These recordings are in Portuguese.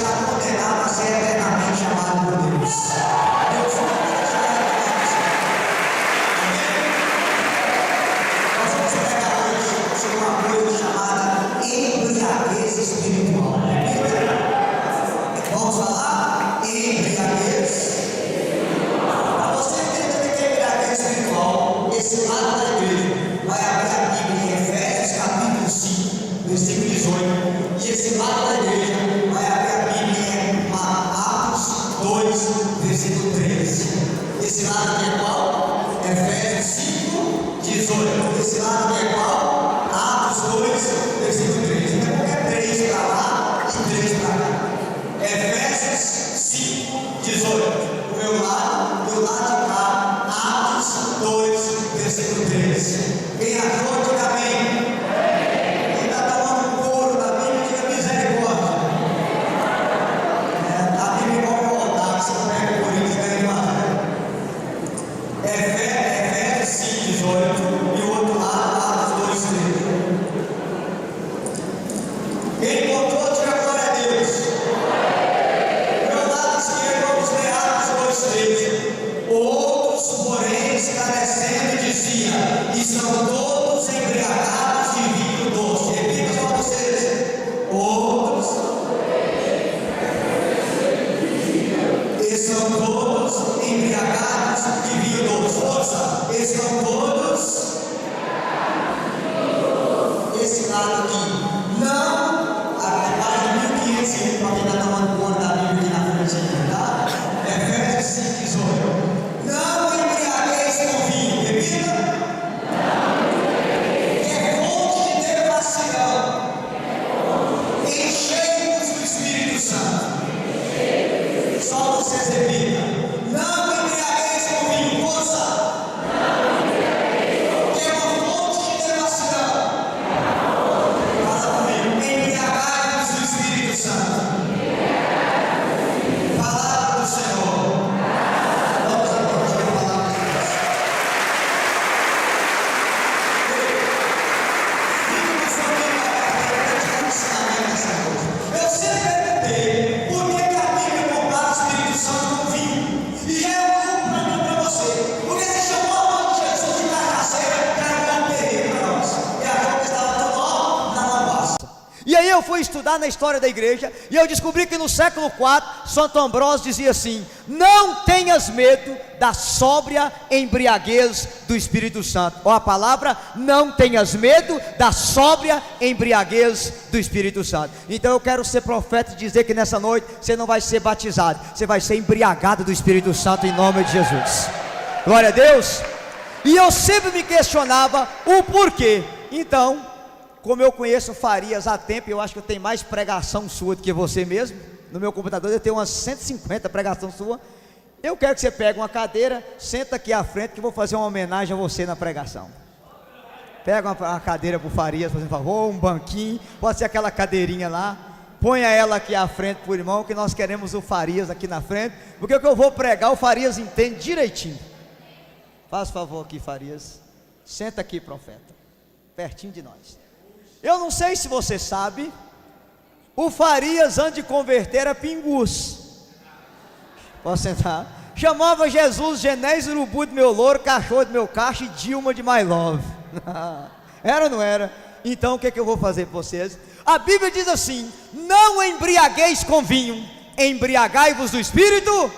será condenado a ser eternamente amado por Deus. Deus não vai deixar de amar você. Nós vamos pregar hoje sobre uma coisa chamada embriaguez espiritual. Vamos falar embriaguez. Para você entender o que é embriaguez espiritual, esse lado da igreja vai abrir a Bíblia em Efésios capítulo 5, versículo 18. E esse lado da igreja vai abrir a Bíblia em Atos 2, versículo 13. Esse lado aqui é qual? Efésios 5, 18. Esse lado aqui é qual? Atos 2, versículo 13. Então é 3 para lá e 3 para cá. Efésios 5, 18. O meu lado de cá, Atos 2, versículo 13. Quem achou, diga amém. Quem está tomando um couro da Bíblia, diga misericórdia. A Bíblia é como voltar, você não pega o corinho, você pega Efésios 5, 18. E o outro lado, Atos 2, 13. Quem encontrou, diga glória a Deus. Outros, porém, esclarecendo, dizia: estão todos embriagados de vinho doce. Repita para vocês: outros estão todos embriagados de vinho doce. Força, estão todos. Esse lado aqui, não, a página 1500, para quem está tomando conta da Bíblia aqui na frente, tá? Efésios 5, 18. Não embriagueis com vinho, bebida, que é fonte de devassidão, enchei-vos do Espírito Santo. Só vocês repitam: não embriagueis com vinho, força, que é uma fonte de devassidão. Fala comigo: embriagai-vos do Espírito Santo. Palavra do Senhor. Vamos agora para a palavra de Deus. Eu sempre perguntei por que a Bíblia compara o Espírito Santo com vinho. E já é um problema para você. Porque você chamou o nome de Jesus de carcaceira para não perder para nós. E agora que estava tão mal, não basta. E aí eu fui estudar na história da igreja e eu descobri que no século IV, Santo Ambrósio dizia assim: não tenhas medo da sóbria embriaguez do Espírito Santo. Ou a palavra: não tenhas medo da sóbria embriaguez do Espírito Santo. Então eu quero ser profeta e dizer que nessa noite você não vai ser batizado, você vai ser embriagado do Espírito Santo em nome de Jesus. Glória a Deus. E eu sempre me questionava o porquê. Então, como eu conheço Farias há tempo, eu acho que eu tenho mais pregação sua do que você mesmo. No meu computador eu tenho umas 150 pregações sua. Eu quero que você pegue uma cadeira, senta aqui à frente, que eu vou fazer uma homenagem a você na pregação. Pega uma cadeira para o Farias, por favor, um banquinho, pode ser aquela cadeirinha lá. Ponha ela aqui à frente para o irmão, que nós queremos o Farias aqui na frente, porque o que eu vou pregar, o Farias entende direitinho. Faz favor aqui, Farias. Senta aqui, profeta, pertinho de nós. Eu não sei se você sabe, o Farias, antes de converter, era pingus. Posso sentar? Chamava Jesus Genésio Urubu do meu louro, cachorro do meu cacho e Dilma de my love. Era ou não era? Então o que eu vou fazer para vocês? A Bíblia diz assim: não embriagueis com vinho, embriagai-vos do Espírito.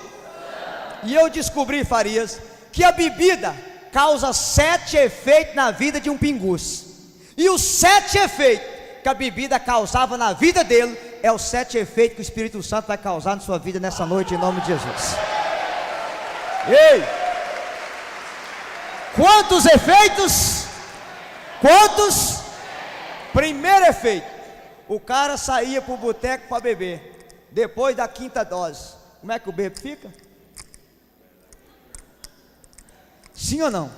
E eu descobri, Farias, que a bebida causa 7 efeitos na vida de um pingus. E os 7 efeitos que a bebida causava na vida dele é os 7 efeitos que o Espírito Santo vai causar na sua vida nessa noite, em nome de Jesus. Ei! Quantos efeitos? Quantos? Primeiro efeito: o cara saía para o boteco para beber. Depois da 5ª dose, como é que o bêbado fica? Sim ou não?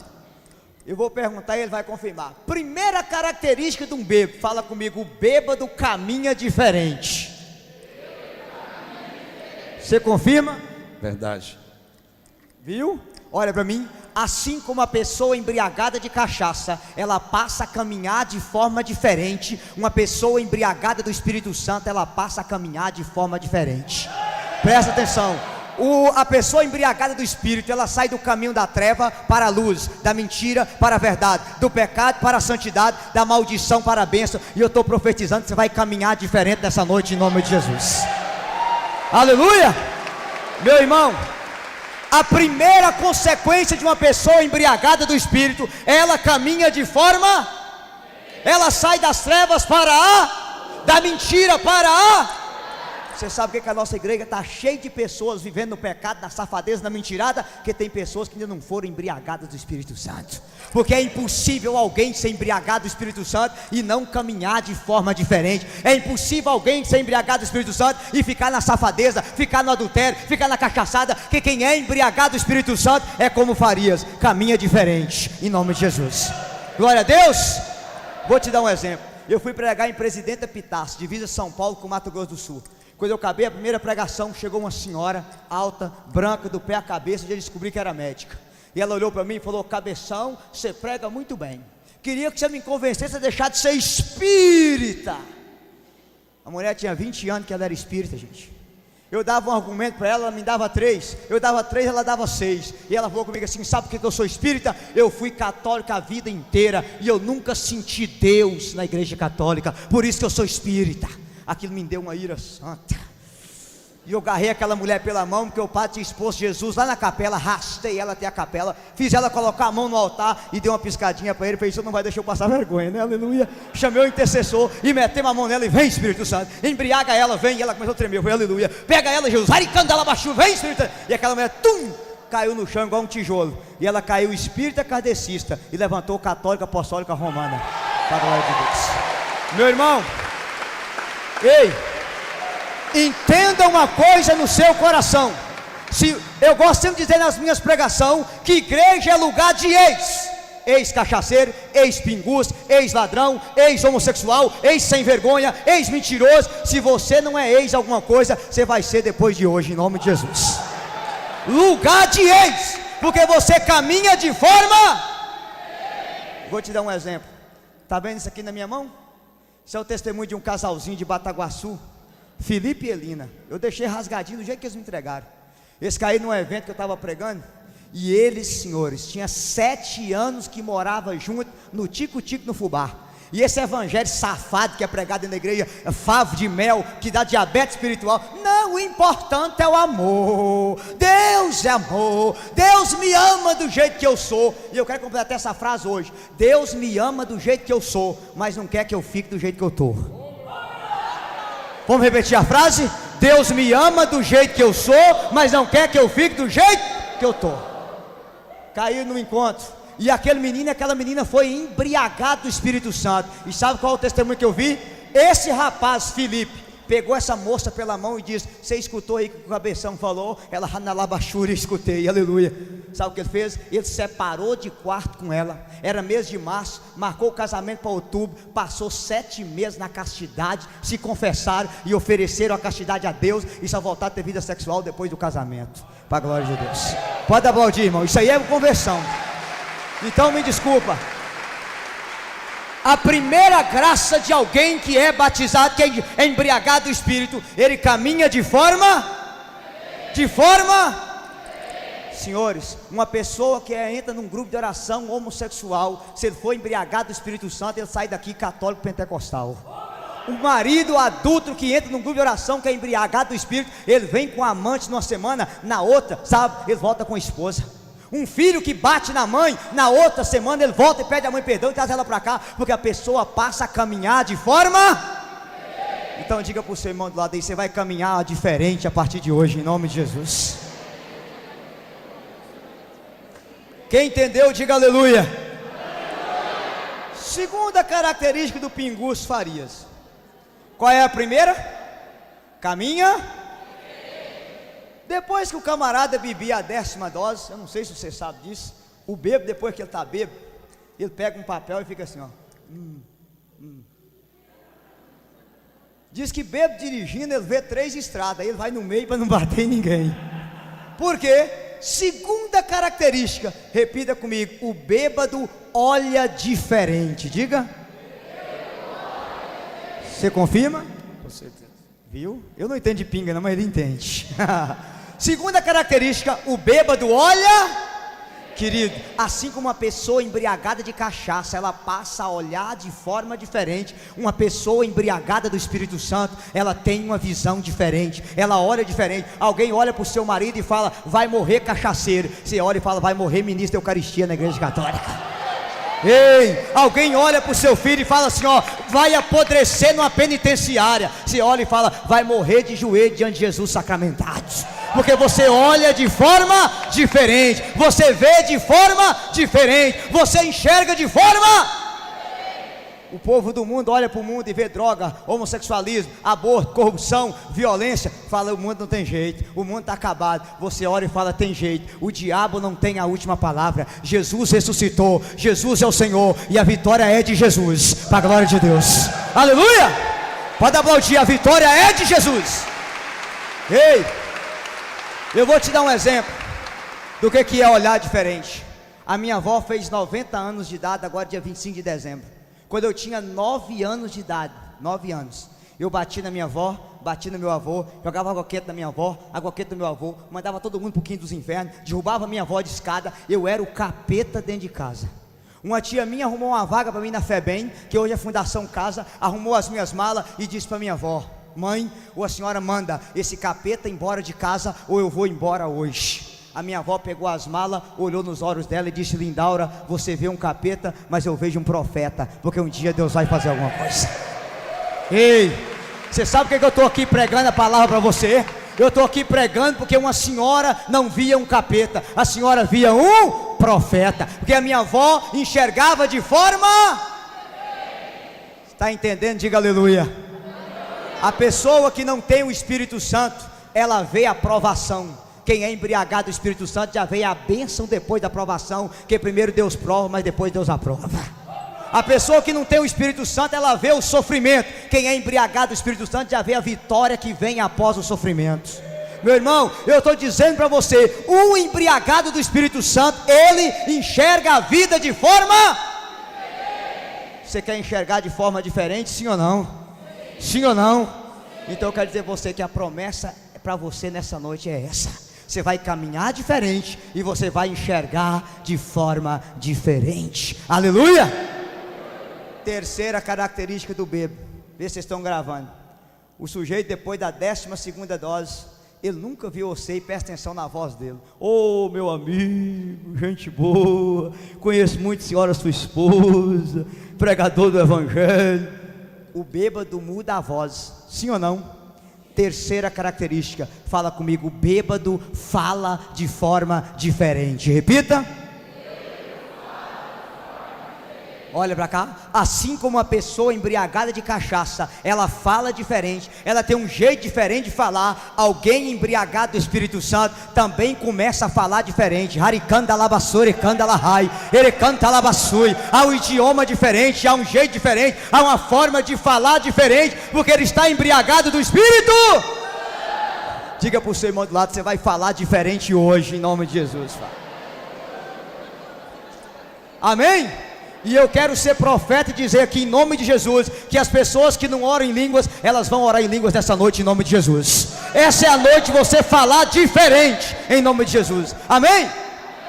Eu vou perguntar e ele vai confirmar. Primeira característica de um bêbado, fala comigo: o bêbado caminha diferente. Você confirma? Verdade. Viu? Olha para mim. assim como a pessoa embriagada de cachaça, ela passa a caminhar de forma diferente, uma pessoa embriagada do Espírito Santo, ela passa a caminhar de forma diferente. Presta atenção. A pessoa embriagada do Espírito, ela sai do caminho da treva para a luz, da mentira para a verdade, do pecado para a santidade, da maldição para a bênção. E eu estou profetizando que você vai caminhar diferente nessa noite em nome de Jesus. Aleluia! Meu irmão, a primeira consequência de uma pessoa embriagada do Espírito, ela caminha de forma, ela sai das trevas da mentira para a. Você sabe o que a nossa igreja está cheia de pessoas vivendo no pecado, na safadeza, na mentirada? Porque tem pessoas que ainda não foram embriagadas do Espírito Santo. Porque é impossível alguém ser embriagado do Espírito Santo e não caminhar de forma diferente. É impossível alguém ser embriagado do Espírito Santo e ficar na safadeza, ficar no adultério, ficar na cachaçada. Porque quem é embriagado do Espírito Santo é como Farias, caminha diferente, em nome de Jesus. Glória a Deus. Vou te dar um exemplo. Eu fui pregar em Presidente Epitácio, divisa São Paulo com Mato Grosso do Sul. Quando eu acabei a primeira pregação, chegou uma senhora alta, branca, do pé à cabeça, e eu descobri que era médica. E ela olhou para mim e falou: cabeção, você prega muito bem, queria que você me convencesse a deixar de ser espírita. A mulher tinha 20 anos que ela era espírita, gente. Eu dava um argumento para ela, ela me dava 3, eu dava 3, ela dava 6, e ela falou comigo assim: sabe por que eu sou espírita? Eu fui católica a vida inteira, e eu nunca senti Deus na igreja católica, por isso que eu sou espírita. Aquilo me deu uma ira santa, e eu agarrei aquela mulher pela mão, porque o padre tinha exposto Jesus lá na capela, arrastei ela até a capela, fiz ela colocar a mão no altar, e dei uma piscadinha para ele, falei: isso não vai deixar eu passar vergonha, né? Aleluia. Chamei o intercessor, e metemos a mão nela, e vem Espírito Santo, embriaga ela, vem, e ela começou a tremer, eu falei: aleluia, pega ela Jesus, aricando ela baixo, vem Espírito Santo, e aquela mulher, caiu no chão igual um tijolo, e ela caiu espírita kardecista, e levantou católica apostólica romana, para a glória de Deus. Meu irmão, ei, entenda uma coisa no seu coração. Eu gosto sempre de dizer nas minhas pregações que igreja é lugar de ex-cachaceiro, ex-pingus, ex-ladrão, ex-homossexual, ex-sem vergonha, ex-mentiroso. Se você não é ex alguma coisa, você vai ser depois de hoje, em nome de Jesus. Lugar de ex, porque você caminha de forma. Vou te dar um exemplo. Está vendo isso aqui na minha mão? Isso é o testemunho de um casalzinho de Bataguaçu, Felipe e Elina. Eu deixei rasgadinho do jeito que eles me entregaram. Eles caíram num evento que eu estava pregando, e eles, senhores, tinha 7 anos que morava junto no Tico-Tico, no Fubá. E esse evangelho safado que é pregado na igreja, favo de mel, que dá diabetes espiritual. Não, o importante é o amor. Deus é amor. Deus me ama do jeito que eu sou. E eu quero completar essa frase hoje: Deus me ama do jeito que eu sou, mas não quer que eu fique do jeito que eu estou. Vamos repetir a frase? Deus me ama do jeito que eu sou, mas não quer que eu fique do jeito que eu estou. Caiu no encontro, e aquele menino e aquela menina foi embriagado do Espírito Santo. E sabe qual é o testemunho que eu vi? Esse rapaz, Felipe, pegou essa moça pela mão e disse: você escutou aí o que o cabeção falou? Ela, na labachura, escutei, aleluia. Sabe o que ele fez? Ele separou de quarto com ela. Era mês de março, marcou o casamento para outubro. Passou 7 meses na castidade, se confessaram e ofereceram a castidade a Deus, e só voltaram a ter vida sexual depois do casamento, para a glória de Deus. Pode aplaudir, irmão, isso aí é conversão. Então me desculpa. A primeira graça de alguém que é batizado, que é embriagado do Espírito, ele caminha de forma. Senhores, uma pessoa que entra num grupo de oração homossexual, se ele for embriagado do Espírito Santo, ele sai daqui católico pentecostal. O marido adulto que entra num grupo de oração que é embriagado do Espírito, ele vem com amante numa semana, na outra, sabe, ele volta com a esposa. Um filho que bate na mãe, na outra semana ele volta e pede a mãe perdão e traz ela para cá, porque a pessoa passa a caminhar de forma. Então diga para o seu irmão do lado aí: você vai caminhar diferente a partir de hoje, em nome de Jesus. Quem entendeu, diga aleluia. Segunda característica do pingus Farias. Qual é a primeira? Caminha. Depois que o camarada bebia a 10ª dose, eu não sei se você sabe disso, o bêbado, depois que ele está bêbado, ele pega um papel e fica assim, ó. Diz que bêbado dirigindo, ele vê 3 estradas, aí ele vai no meio para não bater em ninguém. Por quê? Segunda característica, repita comigo: o bêbado olha diferente. Diga. Você confirma? Com certeza. Viu? Eu não entendo de pinga não, mas ele entende. Segunda característica, o bêbado olha. Querido, assim como uma pessoa embriagada de cachaça, ela passa a olhar de forma diferente. Uma pessoa embriagada do Espírito Santo, ela tem uma visão diferente, ela olha diferente. Alguém olha para o seu marido e fala: vai morrer cachaceiro. Você olha e fala: vai morrer ministro da Eucaristia na igreja católica. Ei, alguém olha para o seu filho e fala assim: ó, vai apodrecer numa penitenciária. Você olha e fala: vai morrer de joelho diante de Jesus sacramentado. Porque você olha de forma diferente, você vê de forma diferente, você enxerga de forma. O povo do mundo olha para o mundo e vê droga, homossexualismo, aborto, corrupção, violência. Fala: o mundo não tem jeito, o mundo está acabado. Você olha e fala: tem jeito, o diabo não tem a última palavra. Jesus ressuscitou, Jesus é o Senhor, e a vitória é de Jesus, para a glória de Deus. Aleluia! Pode aplaudir, a vitória é de Jesus. Ei, eu vou te dar um exemplo do que é olhar diferente. A minha avó fez 90 anos de idade, agora dia 25 de dezembro. Quando eu tinha 9 anos de idade, 9 anos, eu bati na minha avó, bati no meu avô, jogava água quente na minha avó, água quente no meu avô, mandava todo mundo para o quinto dos infernos, derrubava minha avó de escada. Eu era o capeta dentro de casa. Uma tia minha arrumou uma vaga para mim na FEBEM, que hoje é Fundação Casa, arrumou as minhas malas e disse para minha avó: mãe, ou a senhora manda esse capeta embora de casa, ou eu vou embora hoje. A minha avó pegou as malas, olhou nos olhos dela e disse: Lindaura, você vê um capeta, mas eu vejo um profeta, porque um dia Deus vai fazer alguma coisa. Ei, você sabe por que eu estou aqui pregando a palavra para você? Eu estou aqui pregando porque uma senhora não via um capeta, a senhora via um profeta, porque a minha avó enxergava de forma... Está entendendo? Diga aleluia. A pessoa que não tem o Espírito Santo, ela vê a provação. Quem é embriagado do Espírito Santo já vê a bênção depois da provação, que primeiro Deus prova, mas depois Deus aprova. A pessoa que não tem o Espírito Santo, ela vê o sofrimento. Quem é embriagado do Espírito Santo já vê a vitória que vem após o sofrimento. Meu irmão, eu estou dizendo para você, um embriagado do Espírito Santo, ele enxerga a vida de forma... Você quer enxergar de forma diferente, sim ou não? Sim ou não? Então eu quero dizer a você que a promessa para você nessa noite é essa. Você vai caminhar diferente e você vai enxergar de forma diferente. Aleluia! Terceira característica do bêbado. Vê se vocês estão gravando. O sujeito, depois da 12ª dose, ele nunca viu você, e presta atenção na voz dele: ô meu amigo, gente boa, conheço muito a senhora, sua esposa, pregador do evangelho. O bêbado muda a voz, sim ou não? Terceira característica, fala comigo: o bêbado fala de forma diferente. Repita. Olha para cá. Assim como uma pessoa embriagada de cachaça, ela fala diferente, ela tem um jeito diferente de falar. Alguém embriagado do Espírito Santo também começa a falar diferente. Haricanda labassuri, canda lahai, erecanta labassui. Há um idioma diferente, há um jeito diferente, há uma forma de falar diferente, porque ele está embriagado do Espírito. Diga para o seu irmão do lado: você vai falar diferente hoje, em nome de Jesus. Amém? E eu quero ser profeta e dizer aqui em nome de Jesus, que as pessoas que não oram em línguas, elas vão orar em línguas nessa noite em nome de Jesus. Essa é a noite de você falar diferente em nome de Jesus. Amém?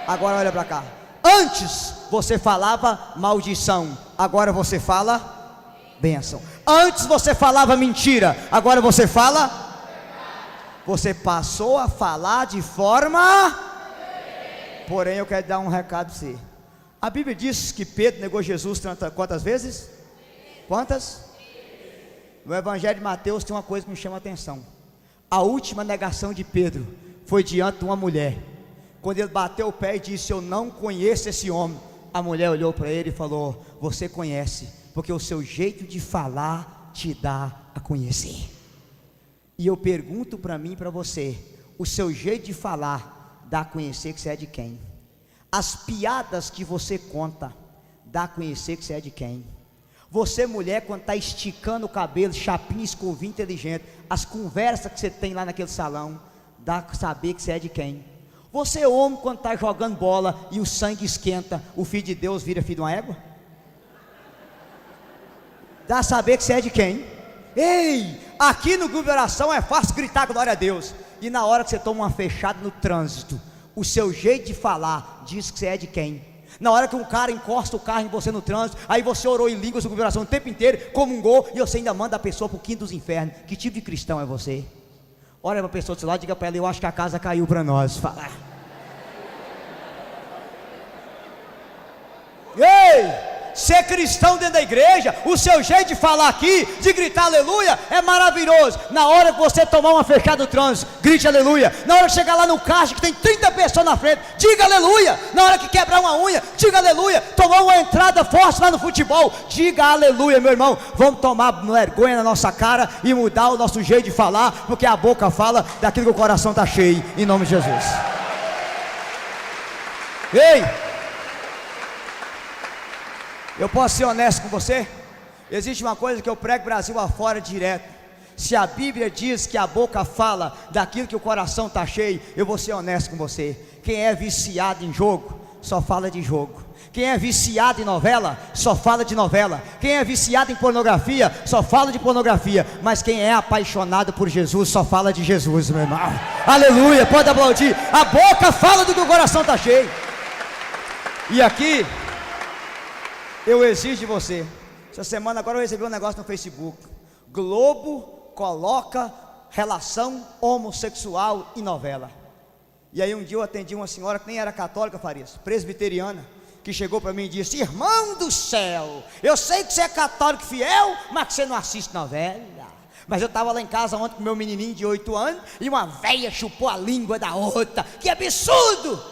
Agora olha para cá. Antes você falava maldição, agora você fala bênção. Antes você falava mentira, agora você fala... Você passou a falar de forma... Porém eu quero dar um recado para você. A Bíblia diz que Pedro negou Jesus quantas vezes? Quantas? No Evangelho de Mateus tem uma coisa que me chama a atenção. A última negação de Pedro foi diante de uma mulher. Quando ele bateu o pé e disse: eu não conheço esse homem, a mulher olhou para ele e falou: você conhece, porque o seu jeito de falar te dá a conhecer. E eu pergunto para mim e para você: o seu jeito de falar dá a conhecer que você é de quem? As piadas que você conta dá a conhecer que você é de quem? Você, mulher, quando está esticando o cabelo, chapinha, escovinha, inteligente, as conversas que você tem lá naquele salão dá a saber que você é de quem? Você, homem, quando está jogando bola e o sangue esquenta, o filho de Deus vira filho de uma égua? Dá a saber que você é de quem? Ei, aqui no grupo de oração é fácil gritar glória a Deus. E na hora que você toma uma fechada no trânsito, o seu jeito de falar diz que você é de quem? Na hora que um cara encosta o carro em você no trânsito, aí você orou em línguas no grupo de oração o tempo inteiro, comungou, e você ainda manda a pessoa para o quinto dos infernos. Que tipo de cristão é você? Olha para a pessoa do seu lado, diga para ela: eu acho que a casa caiu para nós. Fala. Ei! Ser cristão dentro da igreja, o seu jeito de falar aqui, de gritar aleluia, é maravilhoso. Na hora que você tomar uma fechada no trânsito, grite aleluia. Na hora que chegar lá no caixa que tem 30 pessoas na frente, diga aleluia. Na hora que quebrar uma unha, diga aleluia. Tomar uma entrada forte lá no futebol, diga aleluia, meu irmão. Vamos tomar vergonha na nossa cara e mudar o nosso jeito de falar, porque a boca fala daquilo que o coração está cheio, em nome de Jesus. Ei! Eu posso ser honesto com você? Existe uma coisa que eu prego Brasil afora direto. Se a Bíblia diz que a boca fala daquilo que o coração está cheio, eu vou ser honesto com você. Quem é viciado em jogo, só fala de jogo. Quem é viciado em novela, só fala de novela. Quem é viciado em pornografia, só fala de pornografia. Mas quem é apaixonado por Jesus, só fala de Jesus, meu irmão. Aleluia, pode aplaudir. A boca fala do que o coração está cheio. E aqui eu exijo de você. Essa semana agora eu recebi um negócio no Facebook. Globo coloca relação homossexual em novela. E aí um dia eu atendi uma senhora que nem era católica, Farias, presbiteriana, que chegou para mim e disse: irmão do céu, eu sei que você é católico fiel, mas que você não assiste novela. Mas eu estava lá em casa ontem com meu menininho de 8 anos e uma velha chupou a língua da outra. Que absurdo!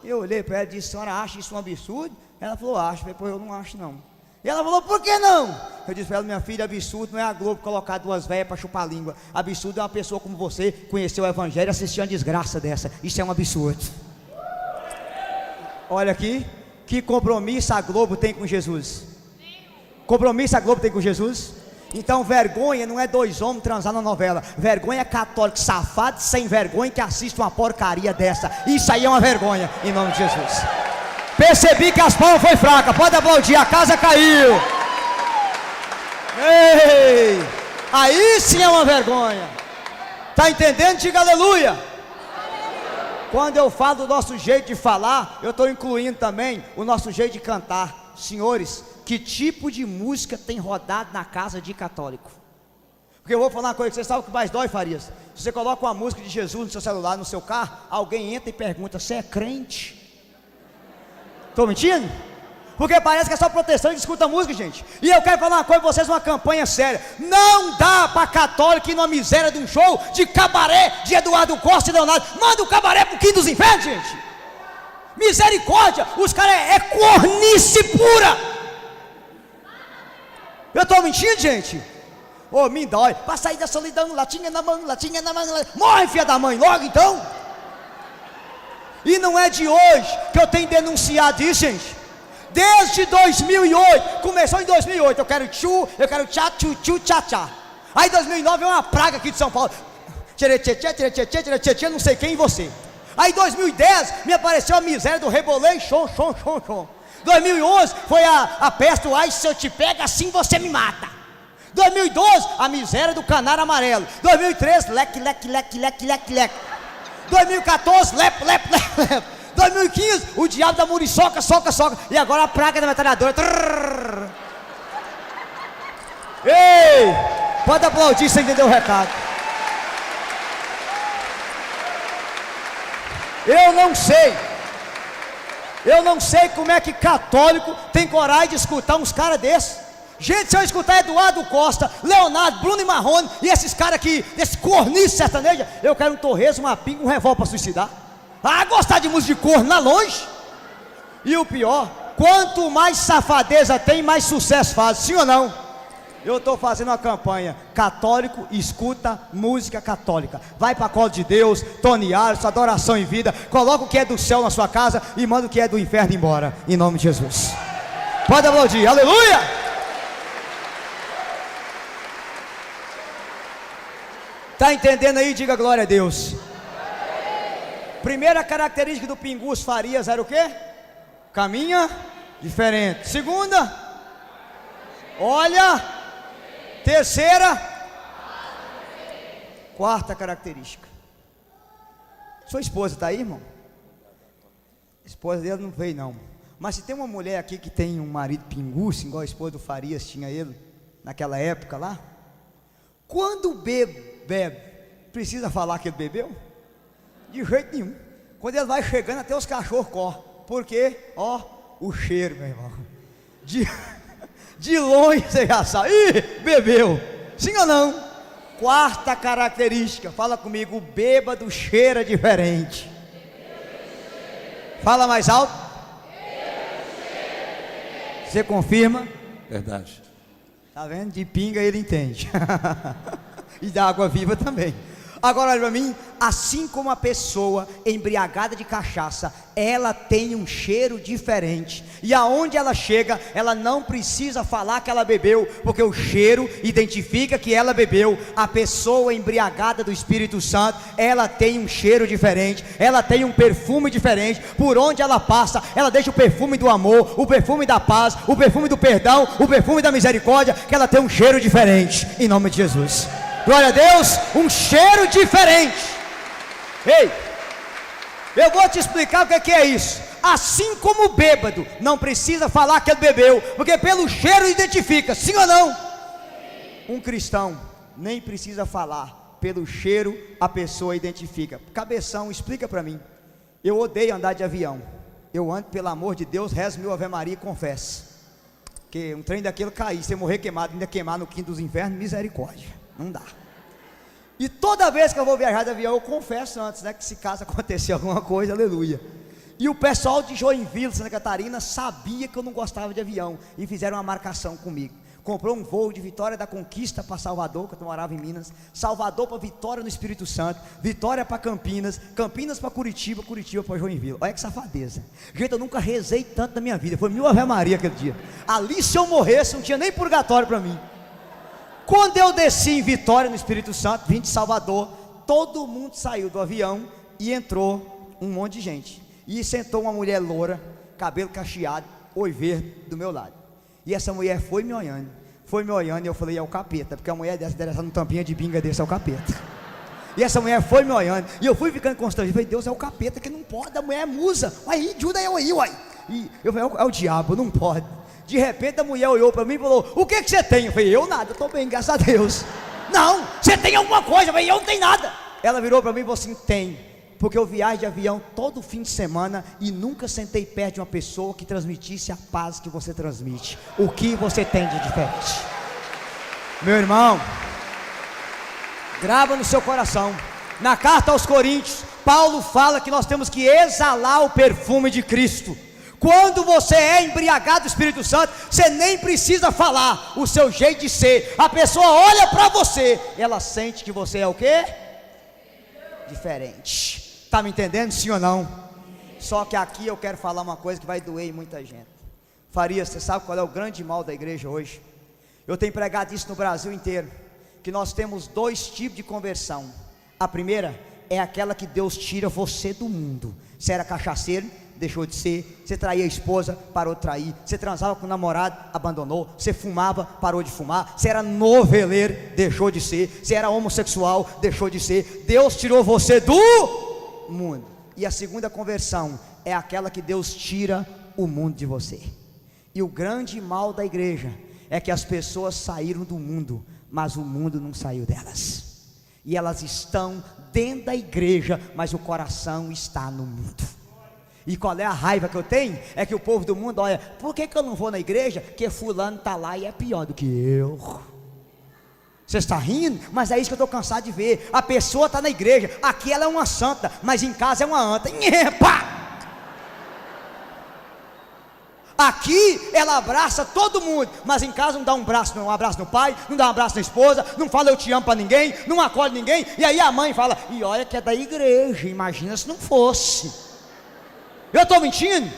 Eu olhei para ela e disse: senhora acha isso um absurdo? Ela falou: acho. Depois eu não acho não. E ela falou: por que não? Eu disse para ela: minha filha, absurdo não é a Globo colocar duas velhas para chupar a língua. Absurdo é uma pessoa como você conhecer o evangelho e assistir uma desgraça dessa. Isso é um absurdo. Olha aqui, que compromisso a Globo tem com Jesus? Compromisso a Globo tem com Jesus? Então vergonha não é dois homens transar na novela. Vergonha é católico safado sem vergonha que assiste uma porcaria dessa. Isso aí é uma vergonha, em nome de Jesus. Percebi que as palmas foi fraca. Pode aplaudir, a casa caiu. Ei, aí sim é uma vergonha. Está entendendo? Diga aleluia. Quando eu falo do nosso jeito de falar, eu estou incluindo também o nosso jeito de cantar. Senhores, que tipo de música tem rodado na casa de católico? Porque eu vou falar uma coisa que você sabe o que mais dói, Farias? Se você coloca uma música de Jesus no seu celular, no seu carro, alguém entra e pergunta: você é crente? Estou mentindo? Porque parece que é só proteção que escuta música, gente. E eu quero falar uma coisa para vocês, uma campanha séria. Não dá para católico ir numa miséria de um show de cabaré de Eduardo Costa e Leonardo. Manda o cabaré pro quinto dos infernos, gente. Misericórdia, os caras é cornice pura. Eu estou mentindo, gente? Ô, me dói. Para sair da solidão, latinha na mão, latinha na mão. Morre, filha da mãe, logo então. E não é de hoje que eu tenho denunciado isso, gente. Desde 2008, começou em 2008, eu quero tchu, eu quero tchá, tchu, tchu, tchá, tchá. Aí 2009 é uma praga aqui de São Paulo. Tchê, tchê, tchê, tchê, tchê, tchê, tchê, tchê, não sei quem e você. Aí 2010 me apareceu a miséria do rebolei, chom, chom, chom, chom. 2011 foi a peste do ai, se eu te pego assim você me mata. 2012 a miséria do canário amarelo. 2013 leque, leque, leque, leque, leque, leque. 2014 lepo, lepo, lepo, lepo. 2015 o diabo da muriçoca, soca, soca. E agora a praga da metralhadora. Trrr. Ei, pode aplaudir se entender o recado. Eu não sei como é que católico tem coragem de escutar uns caras desses. Gente, se eu escutar Eduardo Costa, Leonardo, Bruno e Marrone e esses caras aqui, desse corniço sertanejo, eu quero um torresmo, uma pinga, um revólver para suicidar. Ah, gostar de música de corno lá longe. E o pior, quanto mais safadeza tem, mais sucesso faz, sim ou não? Eu estou fazendo uma campanha. Católico escuta música católica. Vai para a Cola de Deus, Tony Alisson, Adoração em Vida. Coloca o que é do céu na sua casa e manda o que é do inferno embora, em nome de Jesus. Pode aplaudir, aleluia. Está entendendo aí? Diga glória a Deus. Primeira característica do Pingus Farias era o quê? Caminha diferente. Segunda, olha. Terceira, quarta característica. Sua esposa está aí, irmão? A esposa dele não veio não. Mas se tem uma mulher aqui que tem um marido pinguço, igual a esposa do Farias tinha ele, naquela época lá, quando bebe, precisa falar que ele bebeu? De jeito nenhum. Quando ele vai chegando, até os cachorros correm. Por quê? Ó, o cheiro, meu irmão. De longe você já sabe. Ih, bebeu. Sim ou não? Quarta característica, fala comigo, o bêbado cheira diferente. Fala mais alto. Você confirma? Verdade. Tá vendo? De pinga ele entende. E da água viva também. Agora olha para mim, assim como a pessoa embriagada de cachaça, ela tem um cheiro diferente, e aonde ela chega, ela não precisa falar que ela bebeu, porque o cheiro identifica que ela bebeu. A pessoa embriagada do Espírito Santo, ela tem um cheiro diferente, ela tem um perfume diferente. Por onde ela passa, ela deixa o perfume do amor, o perfume da paz, o perfume do perdão, o perfume da misericórdia, que ela tem um cheiro diferente, em nome de Jesus. Glória a Deus, um cheiro diferente. Ei, eu vou te explicar o que é isso. Assim como o bêbado não precisa falar que ele bebeu, porque pelo cheiro identifica, sim ou não? Um cristão nem precisa falar, pelo cheiro a pessoa identifica. Cabeção, explica para mim. Eu odeio andar de avião. Eu ando, pelo amor de Deus, rezo meu Ave Maria e confesso. Porque um trem daquilo cair, você morrer queimado, ainda queimar no quinto dos infernos, misericórdia. Não dá. E toda vez que eu vou viajar de avião, eu confesso antes, né, que se caso acontecer alguma coisa, aleluia. E o pessoal de Joinville, Santa Catarina, sabia que eu não gostava de avião, e fizeram uma marcação comigo. Comprou um voo de Vitória da Conquista para Salvador, que eu morava em Minas, Salvador para Vitória no Espírito Santo, Vitória para Campinas, Campinas para Curitiba, Curitiba para Joinville. Olha que safadeza. Gente, eu nunca rezei tanto na minha vida, foi mil Ave Maria aquele dia. Ali se eu morresse, não tinha nem purgatório para mim. Quando eu desci em Vitória no Espírito Santo, vim de Salvador, todo mundo saiu do avião e entrou um monte de gente. E sentou uma mulher loura, cabelo cacheado, olho verde do meu lado. E essa mulher foi me olhando, e eu falei, é o capeta, porque a mulher dessa no tampinha de binga desse é o capeta. E essa mulher foi me olhando, e eu fui ficando constrangido, falei, Deus, é o capeta que não pode, a mulher é musa, aí, ajuda eu aí, uai. E eu falei, é o diabo, não pode. De repente a mulher olhou para mim e falou, o que você tem? Eu falei, eu nada, eu estou bem, graças a Deus. Não, você tem alguma coisa? Eu falei, eu não tenho nada. Ela virou para mim e falou assim, tem, porque eu viajo de avião todo fim de semana e nunca sentei perto de uma pessoa que transmitisse a paz que você transmite. O que você tem de diferente? Meu irmão, grava no seu coração, na carta aos Coríntios, Paulo fala que nós temos que exalar o perfume de Cristo. Quando você é embriagado do Espírito Santo, você nem precisa falar o seu jeito de ser. A pessoa olha para você, ela sente que você é o quê? Diferente. Está me entendendo, sim ou não? Só que aqui eu quero falar uma coisa que vai doer em muita gente. Farias, você sabe qual é o grande mal da igreja hoje? Eu tenho pregado isso no Brasil inteiro, que nós temos dois tipos de conversão. A primeira é aquela que Deus tira você do mundo. Você era cachaceiro, deixou de ser. Você traía a esposa, parou de trair. Você transava com o namorado, abandonou. Você fumava, parou de fumar. Você era noveleiro, deixou de ser. Você era homossexual, deixou de ser. Deus tirou você do mundo. E a segunda conversão é aquela que Deus tira o mundo de você. E o grande mal da igreja é que as pessoas saíram do mundo, mas o mundo não saiu delas. E elas estão dentro da igreja, mas o coração está no mundo. E qual é a raiva que eu tenho? É que o povo do mundo olha, por que eu não vou na igreja? Porque fulano está lá e é pior do que eu. Você está rindo? Mas é isso que eu estou cansado de ver. A pessoa está na igreja, aqui ela é uma santa, mas em casa é uma anta. Epa! Aqui ela abraça todo mundo, mas em casa não dá um abraço no pai, não dá um abraço na esposa, não fala eu te amo para ninguém, não acolhe ninguém. E aí a mãe fala, e olha que é da igreja, imagina se não fosse. Eu estou mentindo?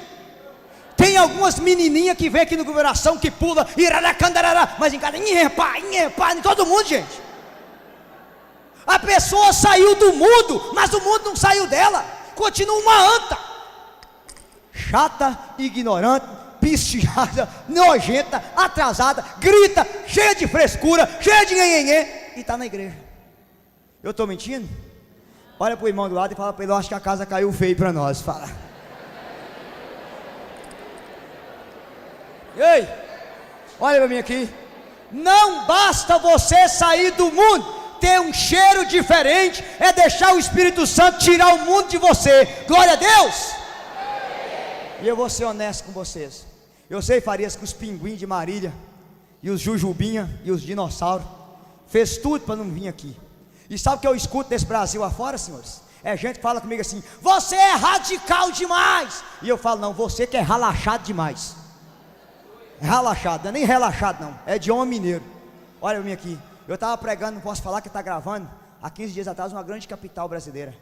Tem algumas menininhas que vem aqui no coração que pula, iraracandarará, mas em casa, todo mundo, gente. A pessoa saiu do mundo, mas o mundo não saiu dela. continua uma anta, chata, ignorante, pistiada, nojenta, atrasada, grita, cheia de frescura, cheia de nhenhenhê, e está na igreja. Eu estou mentindo? Olha para o irmão do lado e fala para ele: eu acho que a casa caiu feio para nós. Fala. Ei, olha para mim aqui. Não basta você sair do mundo, ter um cheiro diferente, é deixar o Espírito Santo tirar o mundo de você. Glória a Deus. E eu vou ser honesto com vocês. Eu sei, Farias, que os pinguins de Marília, e os jujubinha, e os dinossauros, fez tudo para não vir aqui. E sabe o que eu escuto nesse Brasil afora, senhores? É gente que fala comigo assim: você é radical demais. E eu falo: não, você que é relaxado demais. É relaxado, não é nem relaxado não, é de homem mineiro. Olha para mim aqui, eu estava pregando, não posso falar que está gravando, há 15 dias atrás, uma grande capital brasileira.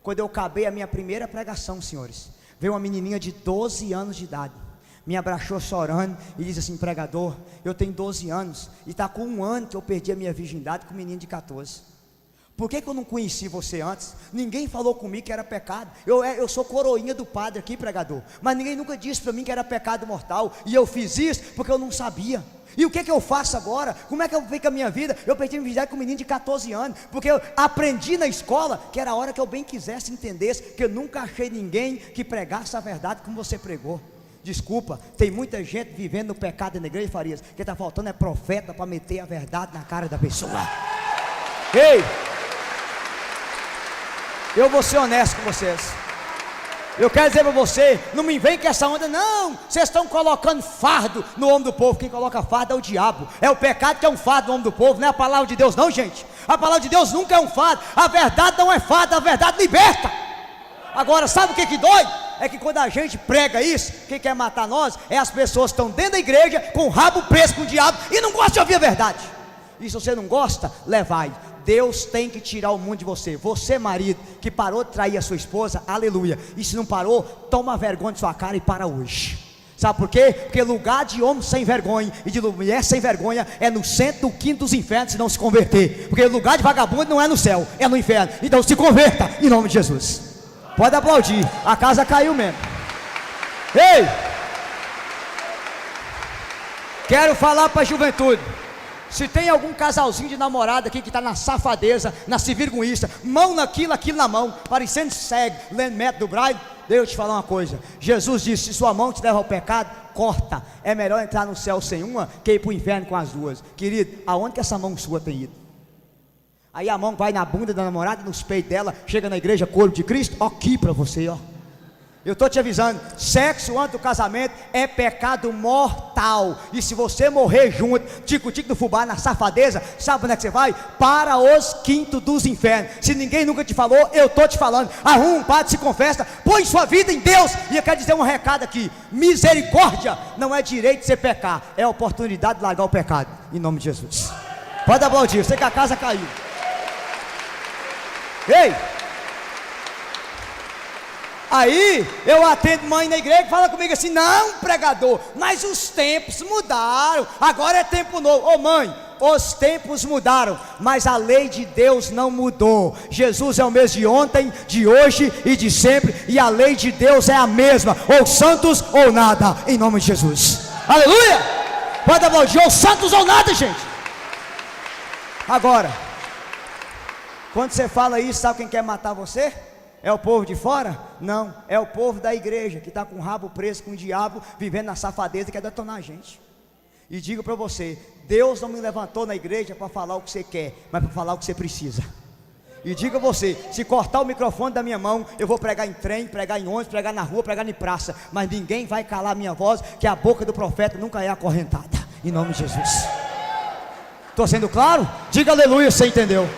Quando eu acabei a minha primeira pregação, senhores, veio uma menininha de 12 anos de idade, me abraçou chorando e disse assim: pregador, eu tenho 12 anos, e está com 1 ano que eu perdi a minha virgindade com um menino de 14. Por que eu não conheci você antes? Ninguém falou comigo que era pecado. Eu sou coroinha do padre aqui, pregador, mas ninguém nunca disse para mim que era pecado mortal. E eu fiz isso porque eu não sabia. E o que eu faço agora? Como é que eu fico a minha vida? Eu perdi a minha virgindade com um menino de 14 anos, porque eu aprendi na escola que era a hora que eu bem quisesse entendesse, que eu nunca achei ninguém que pregasse a verdade como você pregou. Desculpa, tem muita gente vivendo no pecado na igreja, Farias, que está faltando é profeta para meter a verdade na cara da pessoa. Ei, eu vou ser honesto com vocês. Eu quero dizer para você, não me vem com essa onda, não. Vocês estão colocando fardo no ombro do povo. Quem coloca fardo é o diabo. É o pecado que é um fardo no ombro do povo, não é a palavra de Deus não, gente. A palavra de Deus nunca é um fardo. A verdade não é fardo, a verdade liberta. Agora, sabe o que dói? É que quando a gente prega isso, quem quer matar nós é as pessoas que estão dentro da igreja com o rabo preso com o diabo e não gostam de ouvir a verdade. E se você não gosta, levai. Deus tem que tirar o mundo de você. Você, marido, que parou de trair a sua esposa, aleluia. E se não parou, toma vergonha de sua cara e para hoje. Sabe por quê? Porque lugar de homem sem vergonha e de mulher sem vergonha é no centro do quinto dos infernos, se não se converter. Porque lugar de vagabundo não é no céu, é no inferno. Então se converta em nome de Jesus. Pode aplaudir, a casa caiu mesmo. Ei, quero falar para a juventude. Se tem algum casalzinho de namorada aqui que está na safadeza, na civirgonhista, mão naquilo, aquilo na mão, parecendo cego, lendo método do Braille, deixa eu te falar uma coisa. Jesus disse: se sua mão te leva ao pecado, corta. É melhor entrar no céu sem uma que ir para o inferno com as duas. Querido, aonde que essa mão sua tem ido? Aí a mão vai na bunda da namorada, nos peitos dela, chega na igreja, corpo de Cristo, aqui para você, ó. Eu estou te avisando, sexo antes do casamento é pecado mortal. E se você morrer junto, tico-tico do fubá, na safadeza, sabe onde é que você vai? Para os quintos dos infernos. Se ninguém nunca te falou, eu estou te falando. Arruma um padre, se confessa, põe sua vida em Deus. E eu quero dizer um recado aqui: misericórdia não é direito de você pecar, é oportunidade de largar o pecado, em nome de Jesus. Pode aplaudir, eu sei que a casa caiu. Ei! Aí eu atendo mãe na igreja que fala comigo assim: não, pregador, mas os tempos mudaram, agora é tempo novo. Ô mãe, os tempos mudaram, mas a lei de Deus não mudou. Jesus é o mesmo de ontem, de hoje e de sempre, e a lei de Deus é a mesma, ou santos ou nada, em nome de Jesus. Aleluia! Pode aplaudir, ou santos ou nada, gente. Agora, quando você fala isso, sabe quem quer matar você? É o povo de fora? Não, é o povo da igreja que está com o rabo preso com o diabo, vivendo na safadeza e quer detonar a gente. E digo para você, Deus não me levantou na igreja para falar o que você quer, mas para falar o que você precisa. E digo a você, se cortar o microfone da minha mão, eu vou pregar em trem, pregar em ônibus, pregar na rua, pregar em praça, mas ninguém vai calar a minha voz, que a boca do profeta nunca é acorrentada, em nome de Jesus. Estou sendo claro? Diga aleluia, você entendeu?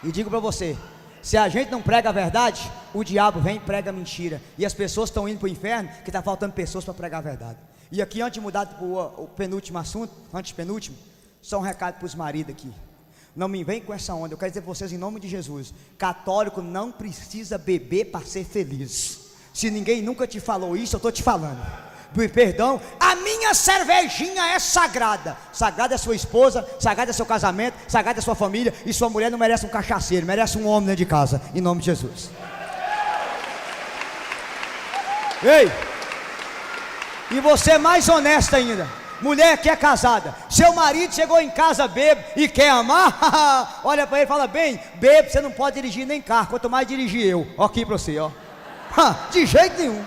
E digo para você, se a gente não prega a verdade, o diabo vem e prega mentira. E as pessoas estão indo para o inferno, que está faltando pessoas para pregar a verdade. E aqui, antes de mudar para o penúltimo assunto, antes penúltimo, só um recado para os maridos aqui. Não me vem com essa onda, eu quero dizer para vocês em nome de Jesus: católico não precisa beber para ser feliz. Se ninguém nunca te falou isso, eu estou te falando. perdão, a minha cervejinha é sagrada. Sagrada é sua esposa, sagrada é seu casamento, sagrada é sua família. E sua mulher não merece um cachaceiro, merece um homem dentro de casa, em nome de Jesus. Ei, e você é mais honesta ainda, mulher que é casada, seu marido chegou em casa bêbado e quer amar, olha para ele e fala: bem, bêbado você não pode dirigir nem carro, quanto mais dirigir eu. Ó, aqui para você, ó. De jeito nenhum.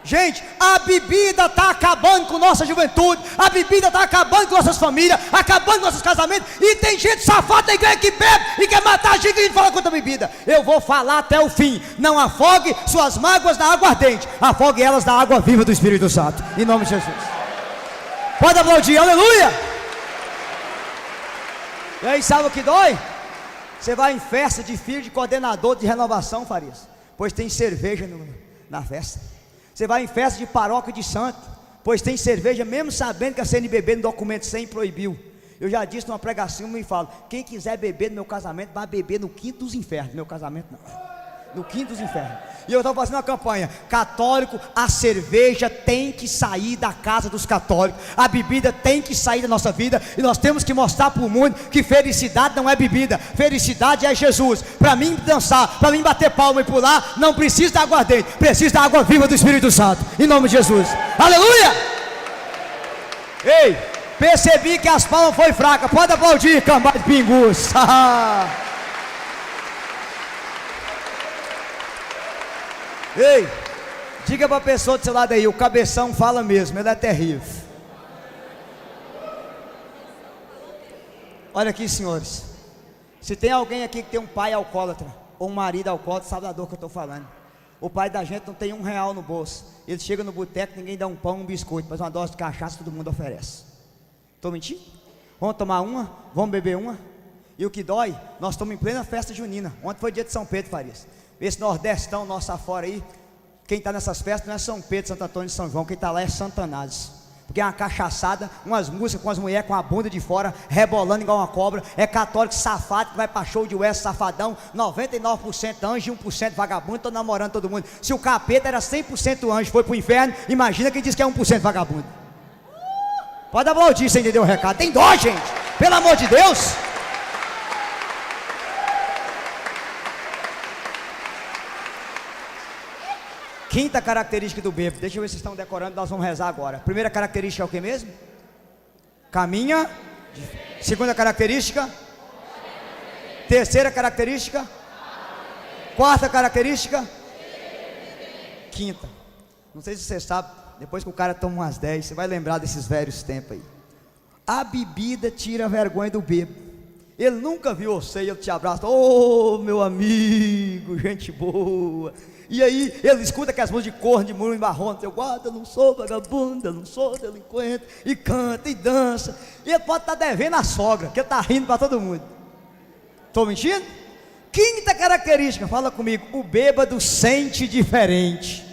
Gente, a bebida está acabando com nossa juventude, a bebida está acabando com nossas famílias, acabando com nossos casamentos, e tem gente safada na igreja que bebe e quer matar a gente e fala contra a bebida. Eu vou falar até o fim: não afogue suas mágoas na água ardente, afogue elas na água viva do Espírito Santo, em nome de Jesus. Pode aplaudir, aleluia. E aí, sabe o que dói? Você vai em festa de filho de coordenador de renovação, Farias, pois tem cerveja na festa. Você vai em festa de paróquia de santo, pois tem cerveja, mesmo sabendo que a CNBB no documento 100 proibiu. Eu já disse numa pregação, me falo: quem quiser beber no meu casamento, vai beber no quinto dos infernos. Meu casamento não, no quinto dos infernos. E eu estava fazendo uma campanha: católico, a cerveja tem que sair da casa dos católicos, a bebida tem que sair da nossa vida, e nós temos que mostrar para o mundo que felicidade não é bebida, felicidade é Jesus. Para mim dançar, para mim bater palma e pular, não precisa da aguardente, precisa da água viva do Espírito Santo, em nome de Jesus, aleluia. Ei, percebi que as palmas foi fraca, pode aplaudir, cambada de pingus. Ei, diga para a pessoa do seu lado aí: o cabeção fala mesmo, ele é terrível. Olha aqui, senhores, se tem alguém aqui que tem um pai alcoólatra, ou um marido alcoólatra, sabe da dor que eu estou falando. O pai da gente não tem R$1 no bolso, ele chega no boteco, ninguém dá um pão, um biscoito, mas uma dose de cachaça todo mundo oferece. Estou mentindo? Vamos tomar uma, vamos beber uma. E o que dói, nós estamos em plena festa junina. Ontem foi dia de São Pedro, Farias. Esse nordestão nosso afora aí, quem está nessas festas não é São Pedro, Santo Antônio e São João, quem está lá é Santanás. Porque é uma cachaçada, umas músicas com as mulheres com a bunda de fora, rebolando igual uma cobra. É católico safado que vai para show de West safadão, 99% anjo e 1% vagabundo, estão namorando todo mundo. Se o capeta era 100% anjo, foi para o inferno, imagina quem diz que é 1% vagabundo. Pode aplaudir, você entendeu o recado? Tem dó, gente, pelo amor de Deus. Quinta característica do bêbado, deixa eu ver se vocês estão decorando, nós vamos rezar agora. Primeira característica é o que mesmo? Caminha. Segunda característica? Terceira característica? Quarta característica? Quinta. Não sei se você sabe, depois que o cara toma umas 10, você vai lembrar desses velhos tempos aí. A bebida tira a vergonha do bêbado. Ele nunca viu você e ele te abraça: ô meu amigo, gente boa. E aí ele escuta aquelas músicas de corno, de muro e marrom, eu guarda, não sou vagabundo, eu não sou delinquente, e canta e dança. E ele pode estar devendo a sogra, que ele está rindo para todo mundo. Estou mentindo? Quinta característica, fala comigo: o bêbado sente diferente.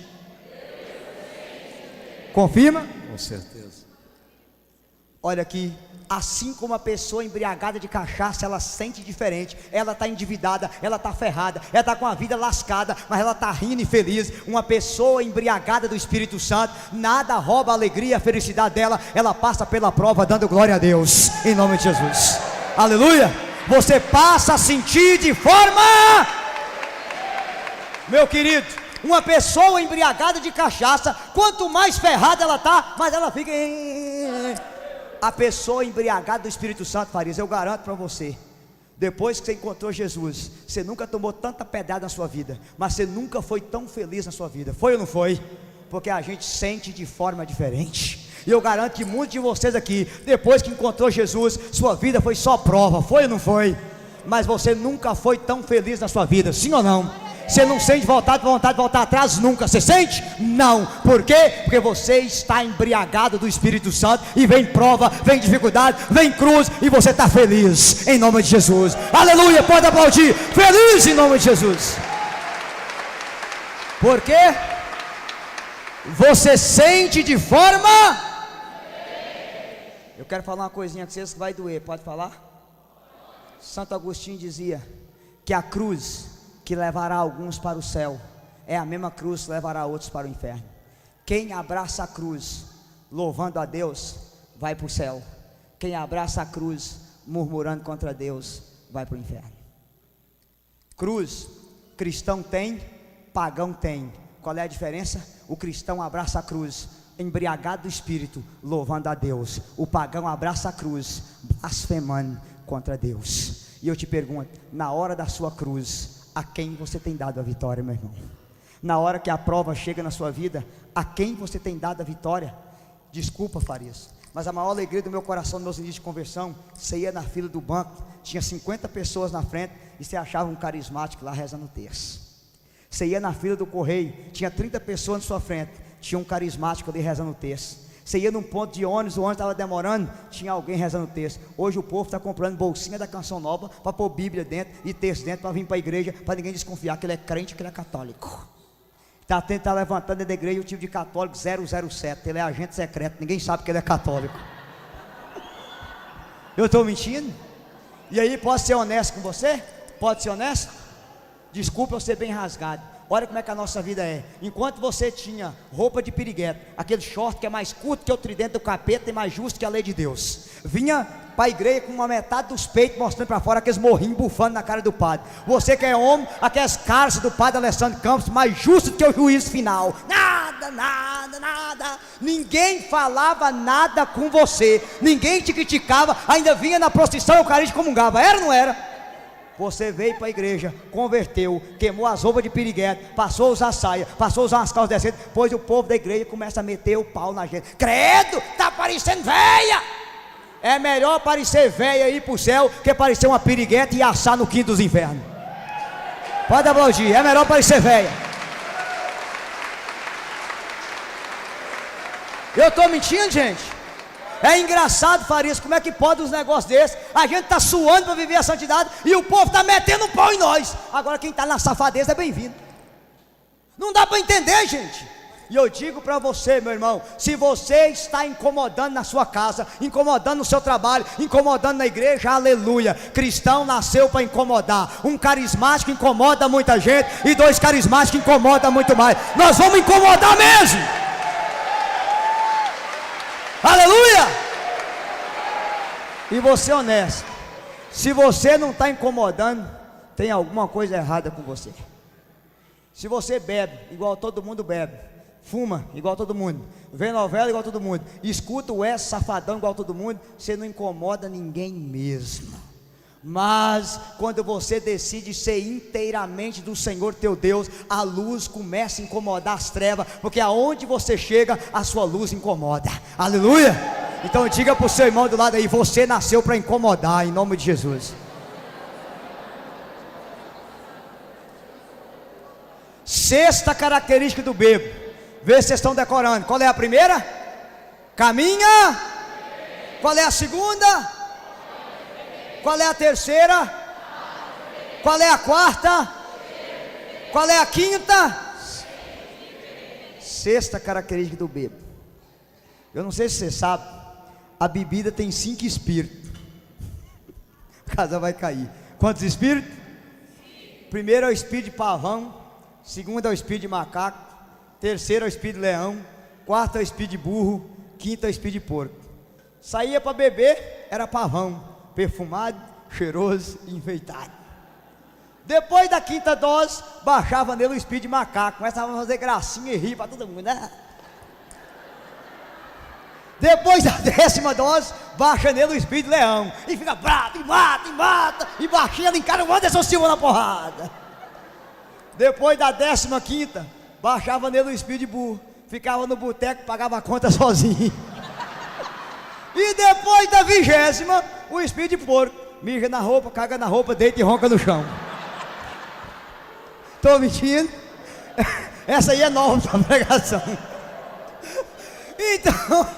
Confirma? Com certeza. Olha aqui, assim como a pessoa embriagada de cachaça, ela sente diferente. Ela está endividada, ela está ferrada, ela está com a vida lascada, mas ela está rindo e feliz. Uma pessoa embriagada do Espírito Santo, nada rouba a alegria, a felicidade dela. Ela passa pela prova dando glória a Deus, em nome de Jesus, aleluia. Você passa a sentir de forma, meu querido, uma pessoa embriagada de cachaça, quanto mais ferrada ela está, mais ela fica. A pessoa embriagada do Espírito Santo, Farias, eu garanto para você, depois que você encontrou Jesus, você nunca tomou tanta pedrada na sua vida, mas você nunca foi tão feliz na sua vida. Foi ou não foi? Porque a gente sente de forma diferente. E eu garanto que muitos de vocês aqui, depois que encontrou Jesus, sua vida foi só prova. Foi ou não foi? Mas você nunca foi tão feliz na sua vida, sim ou não? Você não sente vontade de voltar atrás nunca. Você sente? Não. Por quê? Porque você está embriagado do Espírito Santo, e vem prova, vem dificuldade, vem cruz, e você está feliz em nome de Jesus. Aleluia, pode aplaudir. Feliz em nome de Jesus. Por quê? Você sente de forma. Eu quero falar uma coisinha com vocês que vai doer. Pode falar? Santo Agostinho dizia que a cruz que levará alguns para o céu é a mesma cruz que levará outros para o inferno. Quem abraça a cruz, louvando a Deus, vai para o céu. Quem abraça a cruz, murmurando contra Deus, vai para o inferno. Cruz, cristão tem, pagão tem. Qual é a diferença? O cristão abraça a cruz, embriagado do espírito, louvando a Deus. O pagão abraça a cruz, blasfemando contra Deus. E eu te pergunto, na hora da sua cruz, a quem você tem dado a vitória, meu irmão? Na hora que a prova chega na sua vida, a quem você tem dado a vitória? Desculpa, Farias, mas a maior alegria do meu coração, nos meus inícios de conversão, você ia na fila do banco, tinha 50 pessoas na frente, e você achava um carismático lá rezando o terço. Você ia na fila do correio, tinha 30 pessoas na sua frente, tinha um carismático ali rezando o terço. Você ia num ponto de ônibus, o ônibus estava demorando, tinha alguém rezando o texto. Hoje o povo está comprando bolsinha da Canção Nova para pôr Bíblia dentro e texto dentro, para vir para a igreja, para ninguém desconfiar que ele é crente, que ele é católico. Está levantando dentro da igreja o tipo de católico 007, ele é agente secreto, ninguém sabe que ele é católico. Eu estou mentindo? E aí, posso ser honesto com você? Pode ser honesto? Desculpa eu ser bem rasgado. Olha como é que a nossa vida é. Enquanto você tinha roupa de piriguete, aquele short que é mais curto que o tridente do capeta e mais justo que a lei de Deus, vinha para a igreja com uma metade dos peitos mostrando para fora, aqueles morrinhos bufando na cara do padre. Você que é homem, aquelas caras do padre Alessandro Campos, mais justo que o juízo final. Nada, nada, nada. Ninguém falava nada com você, ninguém te criticava, ainda vinha na procissão eucarística e comungava. Era ou não era? Você veio para a igreja, converteu, queimou as roupas de piriguete, passou a usar saia, passou a usar umas calças decentes, depois o povo da igreja começa a meter o pau na gente. Credo, tá parecendo velha. É melhor parecer velha e ir para o céu, que parecer uma piriguete e assar no quinto dos infernos. Pode aplaudir, é melhor parecer velha. Eu estou mentindo, gente? É engraçado, Farias, como é que pode uns negócios desses? A gente está suando para viver a santidade e o povo está metendo um pau em nós. Agora quem está na safadeza é bem-vindo. Não dá para entender, gente. E eu digo para você, meu irmão, se você está incomodando na sua casa, incomodando no seu trabalho, incomodando na igreja, aleluia. Cristão nasceu para incomodar. Um carismático incomoda muita gente e dois carismáticos incomodam muito mais. Nós vamos incomodar mesmo. Aleluia! E você honesto, se você não está incomodando, tem alguma coisa errada com você. Se você bebe igual todo mundo bebe, fuma igual todo mundo, vê novela igual todo mundo, escuta o S safadão igual todo mundo, você não incomoda ninguém mesmo. Mas quando você decide ser inteiramente do Senhor teu Deus, a luz começa a incomodar as trevas, porque aonde você chega, a sua luz incomoda. Aleluia! Então diga para o seu irmão do lado aí, você nasceu para incomodar, em nome de Jesus. Sexta característica do bebo, vê se vocês estão decorando. Qual é a primeira? Caminha. Qual é a segunda? Qual é a terceira? Qual é a quarta? Qual é a quinta? Sexta característica do bêbado. Eu não sei se você sabe, a bebida tem 5 espíritos. A casa vai cair. Quantos espíritos? Primeiro é o espírito de pavão, segundo é o espírito de macaco, terceiro é o espírito de leão, quarto é o espírito de burro, quinto é o espírito de porco. Saía para beber, era pavão, perfumado, cheiroso e enfeitado. Depois da quinta dose, baixava nele o espírito de macaco, começava a fazer gracinha e rir para todo mundo, né? Depois da 10ª dose, baixa nele o espírito de leão, e fica bravo, e mata, e baixinha ele encara o Anderson Silva na porrada. Depois da 15ª, baixava nele o espírito de burro, ficava no boteco, pagava a conta sozinho. E depois da 20ª, o espírito de porco, mija na roupa, caga na roupa, deita e ronca no chão. Estou mentindo? Essa aí é nova para a pregação. Então,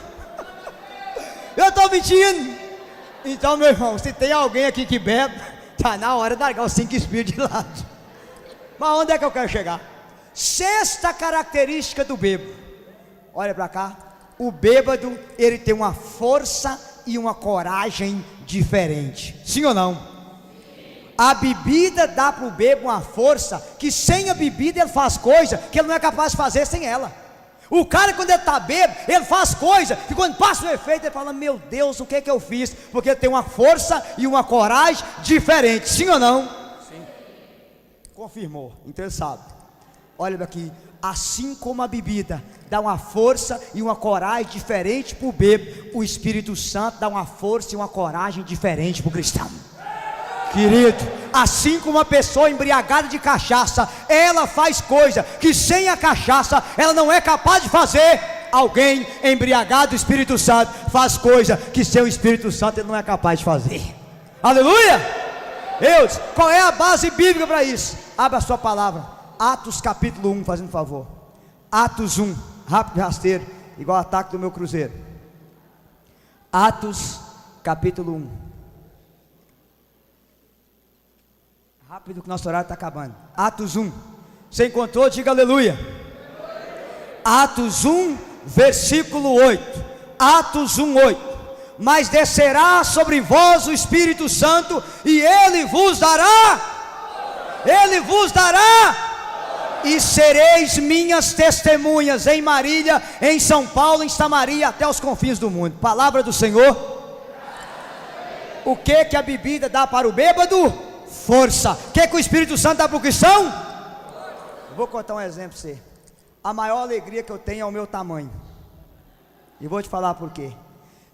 eu estou mentindo. Então, meu irmão, se tem alguém aqui que bebe, está na hora de largar os 5 espíritos de lado. Mas onde é que eu quero chegar? Sexta característica do bêbado. Olha para cá. O bêbado, ele tem uma força e uma coragem diferente. Sim ou não? A bebida dá para o bêbado uma força que sem a bebida ele faz coisa que ele não é capaz de fazer sem ela. O cara, quando ele está bêbado, ele faz coisa que quando passa o efeito, ele fala: meu Deus, o que é que eu fiz? Porque ele tem uma força e uma coragem diferente. Sim ou não? Sim. Confirmou, então ele sabe. Olha aqui, assim como a bebida dá uma força e uma coragem diferente para o bêbado, o Espírito Santo dá uma força e uma coragem diferente para o cristão. Querido, assim como uma pessoa embriagada de cachaça, ela faz coisa que sem a cachaça ela não é capaz de fazer. Alguém embriagado do Espírito Santo faz coisa que sem o Espírito Santo ele não é capaz de fazer. Aleluia! Deus, qual é a base bíblica para isso? Abra a sua palavra, Atos capítulo 1, fazendo favor. Atos 1, rápido e rasteiro, igual o ataque do meu cruzeiro. Atos capítulo 1. Rápido que nosso horário está acabando. Atos 1. Você encontrou? Diga aleluia. Atos 1, versículo 8. Atos 1, 8. Mas descerá sobre vós o Espírito Santo, e Ele vos dará, e sereis minhas testemunhas em Marília, em São Paulo, em Samaria, até os confins do mundo. Palavra do Senhor. O que a bebida dá para o bêbado? Força. O que o Espírito Santo dá para o cristão? Eu vou contar um exemplo para você. A maior alegria que eu tenho é o meu tamanho. E vou te falar por quê.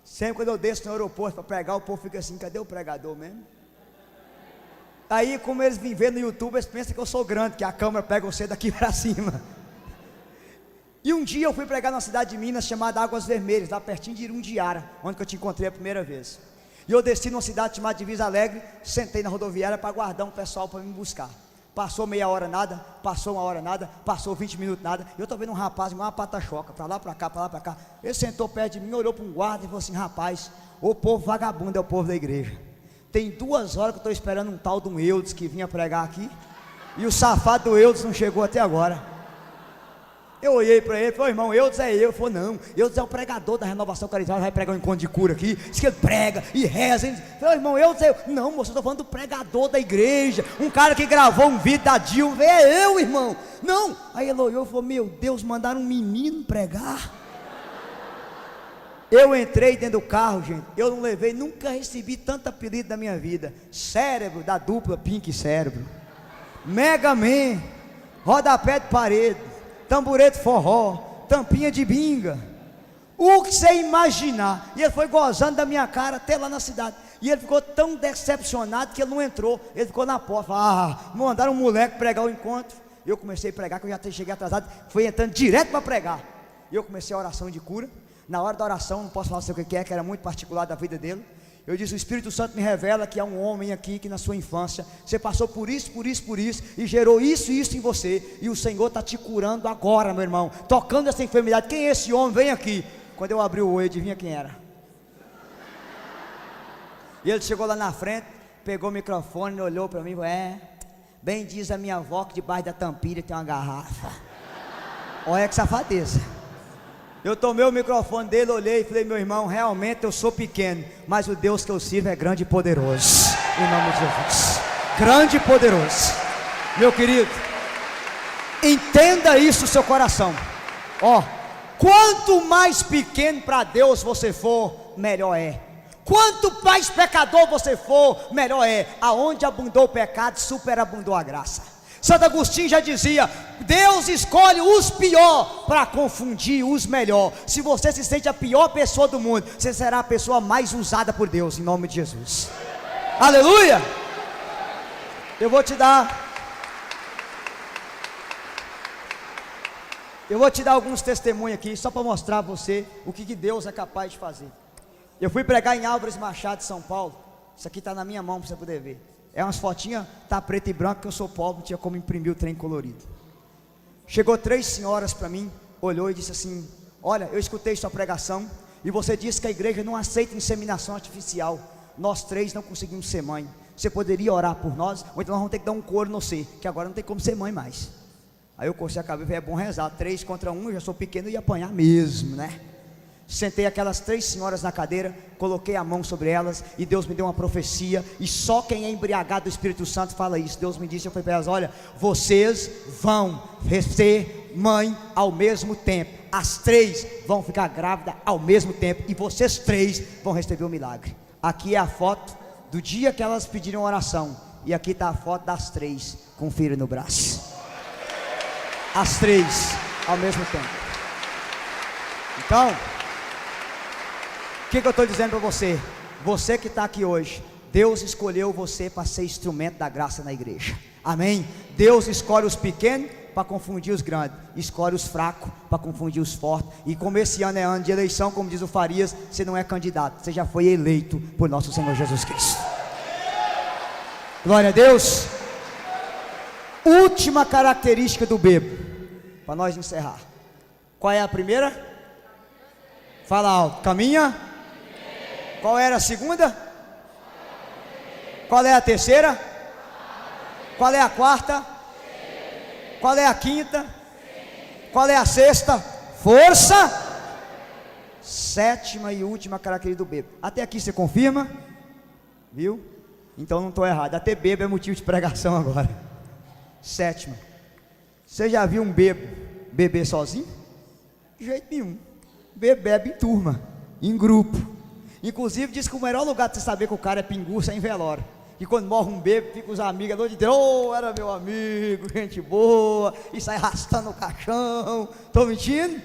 Sempre quando eu desço no aeroporto para pregar, o povo fica assim: cadê o pregador mesmo? Aí, como eles vêm ver no YouTube, eles pensam que eu sou grande, que a câmera pega você daqui para cima. E um dia eu fui pregar numa cidade de Minas chamada Águas Vermelhas, lá pertinho de Irundiara, onde que eu te encontrei a primeira vez. E eu desci numa cidade chamada Divisa Alegre, sentei na rodoviária para aguardar um pessoal para me buscar. Passou meia hora nada, passou uma hora nada, passou 20 minutos nada. E eu estou vendo um rapaz igual uma pata-choca, para lá, para cá, para lá, para cá. Ele sentou perto de mim, olhou para um guarda e falou assim: rapaz, o povo vagabundo é o povo da igreja. Tem 2 horas que eu estou esperando um tal de um Eudes que vinha pregar aqui, e o safado do Eudes não chegou até agora. Eu olhei para ele e falei: irmão, Eudes é eu. Ele falou: não, Eudes é o pregador da Renovação Carismática, vai pregar um encontro de cura aqui. Diz que ele prega e reza. Eu falei: irmão, Eudes é eu. Não, moço, eu estou falando do pregador da igreja, um cara que gravou um vídeo da Dilma. É eu, irmão. Não. Aí ele olhou e falou: meu Deus, mandaram um menino pregar. Eu entrei dentro do carro, gente. Eu não levei, nunca recebi tanto apelido da minha vida. Cérebro, da dupla Pink Cérebro, Mega Man, rodapé de parede, tamborete forró, tampinha de binga, o que você imaginar. E ele foi gozando da minha cara até lá na cidade. E ele ficou tão decepcionado que ele não entrou. Ele ficou na porta. Mandaram um moleque pregar o encontro. E eu comecei a pregar, que eu já cheguei atrasado. Fui entrando direto para pregar. E eu comecei a oração de cura. Na hora da oração, não posso falar o que é, que era muito particular da vida dele. Eu disse: o Espírito Santo me revela que há um homem aqui que na sua infância você passou por isso, e gerou isso e isso em você, e o Senhor está te curando agora, meu irmão, tocando essa enfermidade. Quem é esse homem? Vem aqui. Quando eu abri o olho, adivinha quem era? E ele chegou lá na frente, pegou o microfone, olhou para mim e falou: bem diz a minha avó que debaixo da tampilha tem uma garrafa. Olha que safadeza. Eu tomei o microfone dele, olhei e falei: meu irmão, realmente eu sou pequeno, mas o Deus que eu sirvo é grande e poderoso, em nome de Jesus. Grande e poderoso. Meu querido, entenda isso no seu coração. Quanto mais pequeno para Deus você for, melhor é. Quanto mais pecador você for, melhor é. Aonde abundou o pecado, superabundou a graça. Santo Agostinho já dizia: Deus escolhe os pior para confundir os melhor. Se você se sente a pior pessoa do mundo, você será a pessoa mais usada por Deus, em nome de Jesus. Aleluia. Eu vou te dar alguns testemunhos aqui, só para mostrar a você o que Deus é capaz de fazer. Eu fui pregar em Álvares Machado, São Paulo. Isso aqui está na minha mão para você poder ver. É umas fotinhas, tá preto e branco, que eu sou pobre, não tinha como imprimir o trem colorido. Chegou 3 senhoras para mim, olhou e disse assim: olha, eu escutei sua pregação, e você disse que a igreja não aceita inseminação artificial. Nós 3 não conseguimos ser mãe. Você poderia orar por nós? Ou então nós vamos ter que dar um couro no você, que agora não tem como ser mãe mais. Aí eu cocei a cabeça e falei: é bom rezar, 3 contra 1, eu já sou pequeno e ia apanhar mesmo, né? Sentei aquelas 3 senhoras na cadeira, coloquei a mão sobre elas e Deus me deu uma profecia. E só quem é embriagado do Espírito Santo fala isso. Deus me disse, eu falei para elas: olha, vocês vão ser mãe ao mesmo tempo. As 3 vão ficar grávidas ao mesmo tempo e vocês 3 vão receber o milagre. Aqui é a foto do dia que elas pediram oração e aqui está a foto das 3 com o filho no braço. As 3 ao mesmo tempo. Então, o que eu estou dizendo para você? Você que está aqui hoje, Deus escolheu você para ser instrumento da graça na igreja. Amém? Deus escolhe os pequenos para confundir os grandes, escolhe os fracos para confundir os fortes. E como esse ano é ano de eleição, como diz o Farias, você não é candidato, você já foi eleito por nosso Senhor Jesus Cristo. Glória a Deus. Última característica do bêbado, para nós encerrar. Qual é a primeira? Fala alto. Caminha. Qual era a segunda? Qual é a terceira? Qual é a quarta? Qual é a quinta? Qual é a sexta? Força. 7ª e última característica do bêbado. Até aqui você confirma? Viu? Então não estou errado. Até bêbado é motivo de pregação agora. 7ª. Você já viu um bêbado beber sozinho? De jeito nenhum. Bebe em turma, em grupo. Inclusive diz que o melhor lugar de você saber que o cara é pinguço é em velório. E quando morre um bêbado, fica os amigos a noite inteira: oh, era meu amigo, gente boa, e sai arrastando o caixão. Estou mentindo?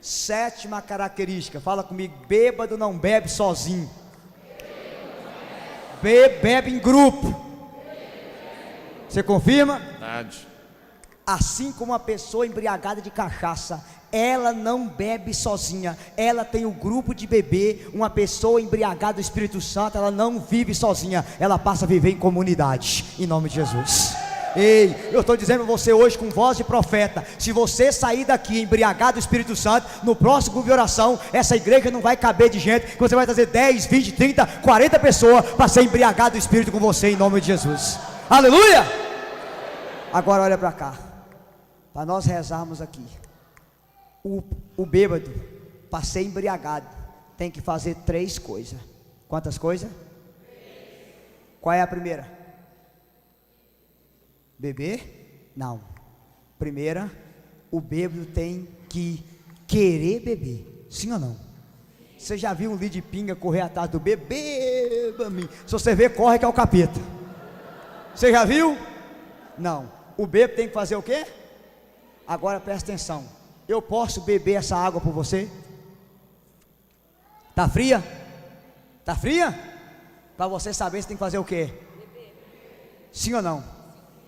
7ª característica, fala comigo: bêbado não bebe sozinho, bebe em grupo. Você confirma? Verdade. Assim como uma pessoa embriagada de cachaça, ela não bebe sozinha, ela tem o grupo de bebê. Uma pessoa embriagada do Espírito Santo, ela não vive sozinha, ela passa a viver em comunidade, em nome de Jesus. Ei, eu estou dizendo a você hoje com voz de profeta: se você sair daqui embriagado do Espírito Santo, no próximo grupo de oração, essa igreja não vai caber de gente, que você vai trazer 10, 20, 30, 40 pessoas para ser embriagado do Espírito com você, em nome de Jesus. Aleluia! Agora olha para cá, para nós rezarmos aqui. O bêbado, para ser embriagado, tem que fazer 3 coisas. Quantas coisas? 3. Qual é a primeira? Beber? Não. Primeira, o bêbado tem que querer beber. Sim ou não? Você já viu um líder de pinga correr atrás do bêbado? Beba-me. Se você ver, corre que é o capeta. Você já viu? Não. O bêbado tem que fazer o quê? Agora presta atenção. Eu posso beber essa água por você? Tá fria? Tá fria? Para você saber, você tem que fazer o quê? Sim ou não?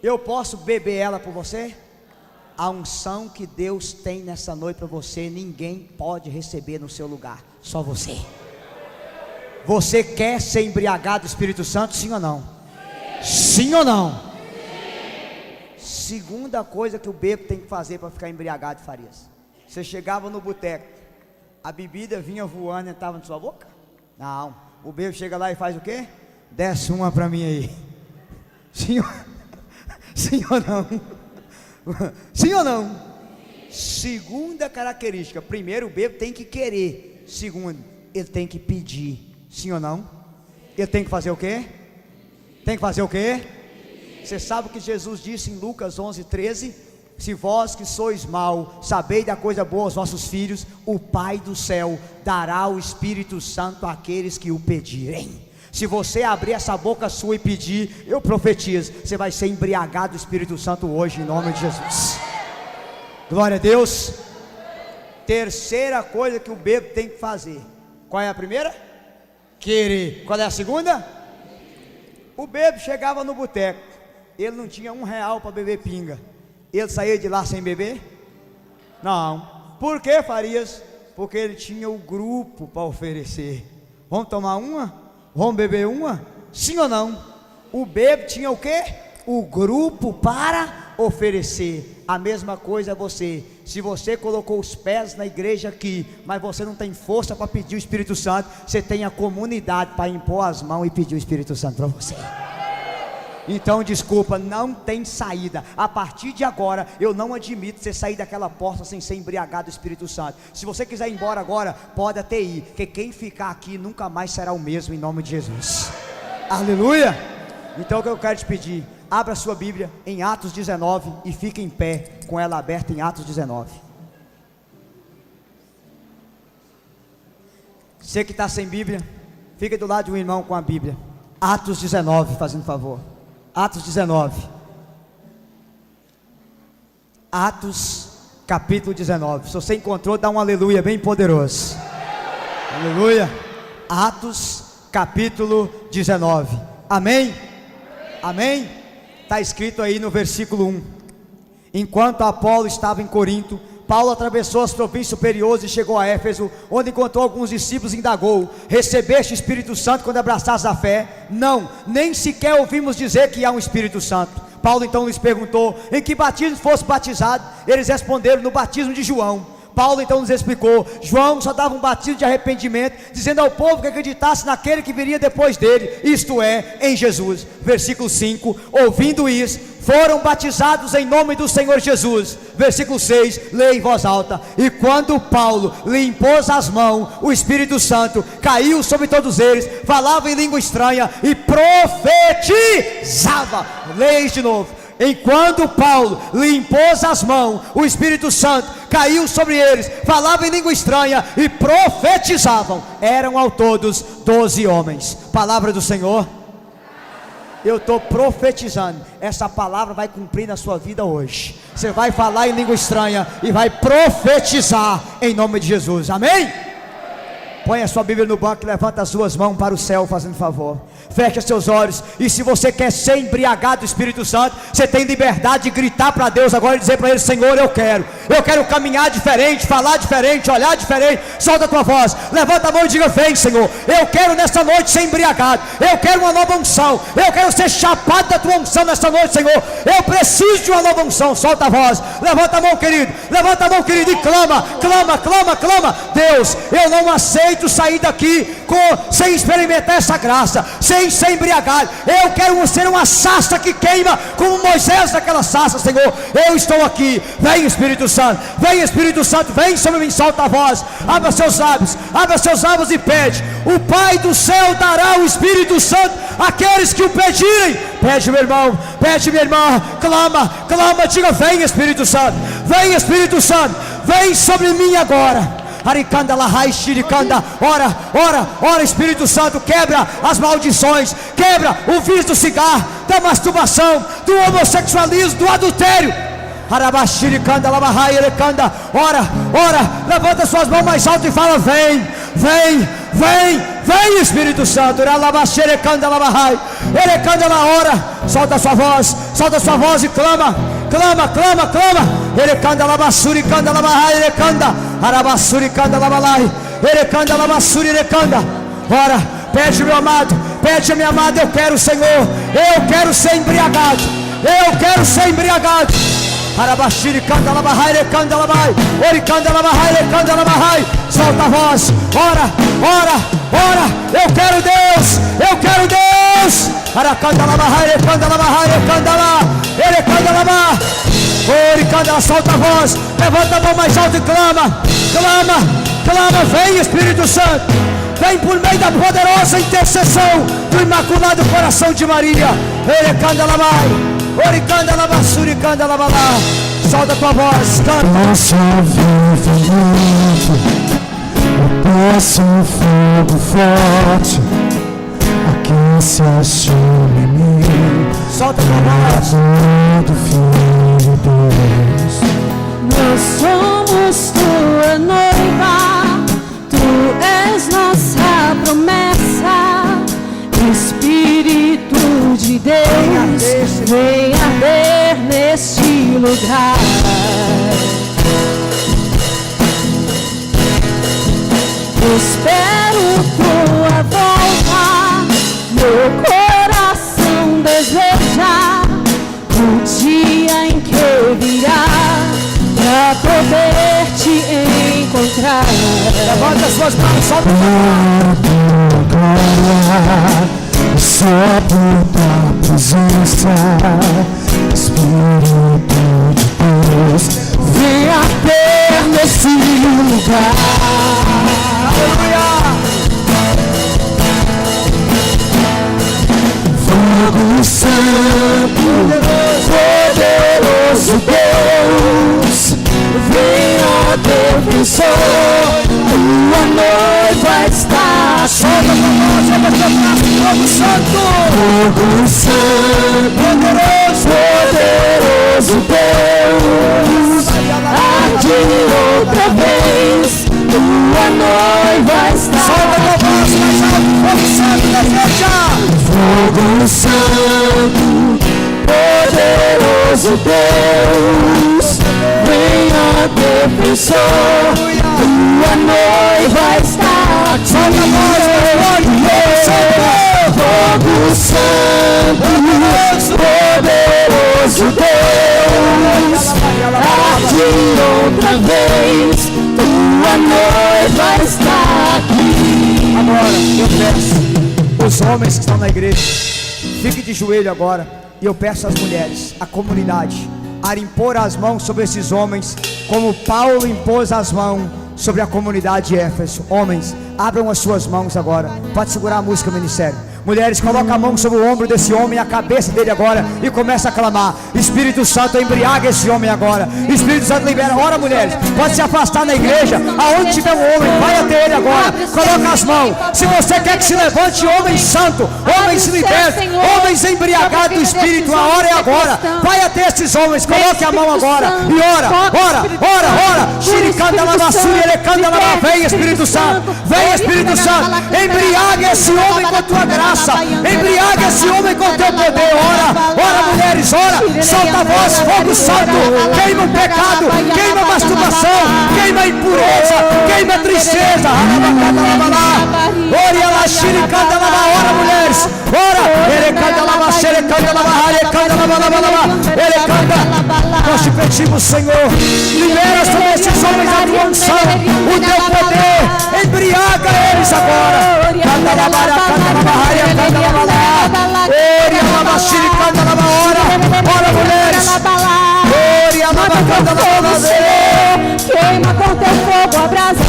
Eu posso beber ela por você? A unção que Deus tem nessa noite para você, ninguém pode receber no seu lugar, só você. Você quer ser embriagado do Espírito Santo, sim ou não? Sim ou não? Segunda coisa que o bêbado tem que fazer para ficar embriagado, Farias: você chegava no boteco, a bebida vinha voando e estava na sua boca? Não. O bêbado chega lá e faz o quê? Desce uma para mim aí. Sim ou não? Sim ou não? Segunda característica: primeiro, o bêbado tem que querer. Segundo, ele tem que pedir. Sim ou não? Ele tem que fazer o quê? Tem que fazer o quê? Você sabe o que Jesus disse em Lucas 11:13? Se vós que sois mau, sabeis da coisa boa aos vossos filhos, o Pai do céu dará o Espírito Santo àqueles que o pedirem. Se você abrir essa boca sua e pedir, eu profetizo, você vai ser embriagado do Espírito Santo hoje, em nome de Jesus. Glória a Deus. Terceira coisa que o bêbado tem que fazer. Qual é a primeira? Querer. Qual é a segunda? O bêbado chegava no boteco, ele não tinha R$1 para beber pinga, ele saía de lá sem beber? Não. Por que, Farias? Porque ele tinha o grupo para oferecer. Vamos tomar uma? Vamos beber uma? Sim ou não? O bêbado tinha o quê? O grupo para oferecer. A mesma coisa é você. Se você colocou os pés na igreja aqui, mas você não tem força para pedir o Espírito Santo, você tem a comunidade para impor as mãos e pedir o Espírito Santo para você. Então desculpa, não tem saída. A partir de agora eu não admito você sair daquela porta sem ser embriagado do Espírito Santo. Se você quiser ir embora agora, pode até ir, porque quem ficar aqui nunca mais será o mesmo, em nome de Jesus. Aleluia. Então o que eu quero te pedir, abra sua Bíblia em Atos 19 e fique em pé com ela aberta em Atos 19. Você que está sem Bíblia, fica do lado de um irmão com a Bíblia. Atos 19, fazendo favor. Atos 19. Atos capítulo 19. Se você encontrou, dá um aleluia bem poderoso. Aleluia. Atos capítulo 19. Amém? Amém? Está escrito aí no versículo 1. Enquanto Apolo estava em Corinto, Paulo atravessou as províncias superiores e chegou a Éfeso, onde encontrou alguns discípulos e indagou: recebeste o Espírito Santo quando abraçaste a fé? Não, nem sequer ouvimos dizer que há um Espírito Santo. Paulo então lhes perguntou: em que batismo fosse batizado? Eles responderam: no batismo de João. Paulo então nos explicou: João só dava um batismo de arrependimento, dizendo ao povo que acreditasse naquele que viria depois dele, isto é, em Jesus. Versículo 5, ouvindo isso, foram batizados em nome do Senhor Jesus. Versículo 6, leia em voz alta. E quando Paulo lhe impôs as mãos, o Espírito Santo caiu sobre todos eles, falava em língua estranha e profetizava. Leia de novo. Enquanto Paulo lhe impôs as mãos, o Espírito Santo caiu sobre eles, falava em língua estranha e profetizavam. Eram ao todos 12 homens. Palavra do Senhor. Eu estou profetizando, essa palavra vai cumprir na sua vida hoje. Você vai falar em língua estranha e vai profetizar em nome de Jesus, amém? Põe a sua Bíblia no banco e levanta as suas mãos para o céu, fazendo favor. Fecha seus olhos. E se você quer ser embriagado do Espírito Santo, você tem liberdade de gritar para Deus agora e dizer para Ele: Senhor, eu quero caminhar diferente, falar diferente, olhar diferente. Solta a tua voz, levanta a mão e diga: vem, Senhor, eu quero nessa noite ser embriagado, eu quero uma nova unção, eu quero ser chapado da tua unção nessa noite, Senhor. Eu preciso de uma nova unção. Solta a voz, levanta a mão, querido, e clama. Deus, eu não aceito sair daqui sem experimentar essa graça, sem ser embriagado. Eu quero ser uma sarça que queima como Moisés naquela sarça, Senhor. Eu estou aqui. Vem, Espírito Santo, vem sobre mim. Solta a voz, abra seus lábios e pede. O Pai do céu dará o Espírito Santo àqueles que o pedirem. Pede, meu irmão, minha irmã, clama, diga: vem, Espírito Santo, vem sobre mim agora. Aricanda lahai shiricanda. Ora, Espírito Santo, quebra as maldições, quebra o vício do cigarro, da masturbação, do homossexualismo, do adultério. Arabashiricanda lamahai erecanda. Ora, levanta suas mãos mais alto e fala: vem, Espírito Santo. Ralabashirecanda lamahai erecanda la hora. Solta a sua voz e clama. Erecanda labassuri canda lamahai erecanda. Arabassuri canda lamalai erecanda labassuri erecanda. Ora, pede, meu amado, minha amada: eu quero, Senhor, eu quero ser embriagado. Arabashiri canda lamahai erecanda lamai oricanda lamahai erecanda lamahai. Solta a voz, ora, eu quero Deus. Aracanda lamahai erecanda lá erecanda lamah oricanda. Solta a voz, levanta a mão mais alto e clama. Vem, Espírito Santo, vem por meio da poderosa intercessão do Imaculado Coração de Maria. Erecanda lamai oricanda lamassuri canda lamalá. Solta a tua voz, canta. Posso posso fogo forte aquece a chama em mim. Solta a tua voz. Do Filho de Deus. Nós somos tua noiva, tu és nossa promessa. Espírito de Deus, venha ver neste lugar. Espero tua volta, meu coração deseja o dia em que virá pra poder te encontrar. Levanta as suas mãos, solta a Só só por tua presença, Espírito de Deus, venha ter nesse lugar. Fogo Santo, poderoso Deus, venha defensor, tua noiva está aqui. Fogo Santo, Fogo Santo, poderoso Deus, arde outra vez, tua noiva está aqui. Fogo Santo da igreja. Fogo Santo, poderoso Deus, venha defensor, tua noiva está aqui. Fogo Santo, poderoso Deus, arde outra vez, tua noiva está aqui. Agora eu peço os homens que estão na igreja, fique de joelho agora. E eu peço às mulheres, à comunidade, a impor as mãos sobre esses homens, como Paulo impôs as mãos sobre a comunidade de Éfeso. Homens, abram as suas mãos agora. Pode segurar a música, ministério. Mulheres, coloca a mão sobre o ombro desse homem, a cabeça dele agora, e começa a clamar: Espírito Santo, embriaga esse homem agora. Espírito Santo, libera. Ora, mulheres, pode se afastar na igreja, aonde tiver um homem, vai até ele agora, coloca as mãos. Se você quer que se levante homem santo, homens libertos, homens embriagados do Espírito, a hora é agora. Vai até esses homens, coloque a mão agora e ora, ora. Xiricanda lavassuri, elecanda lava. Vem Espírito Santo, vem Espírito Santo, embriaga esse homem com a tua graça. Embriaga esse homem com teu poder. Ora mulheres, ora, solta a voz. Fogo Santo, queima o pecado, queima a masturbação, queima a impureza, queima a tristeza. Ora mulheres, ora, ele canta lava, ele canta lava, ele canta lava, ele canta. Nós te pedimos, Senhor, libera sobre esses homens a tua unção, o teu poder, embriaga eles agora. Canta lava, canta lava, ora mulheres, queima com teu fogo abrasador.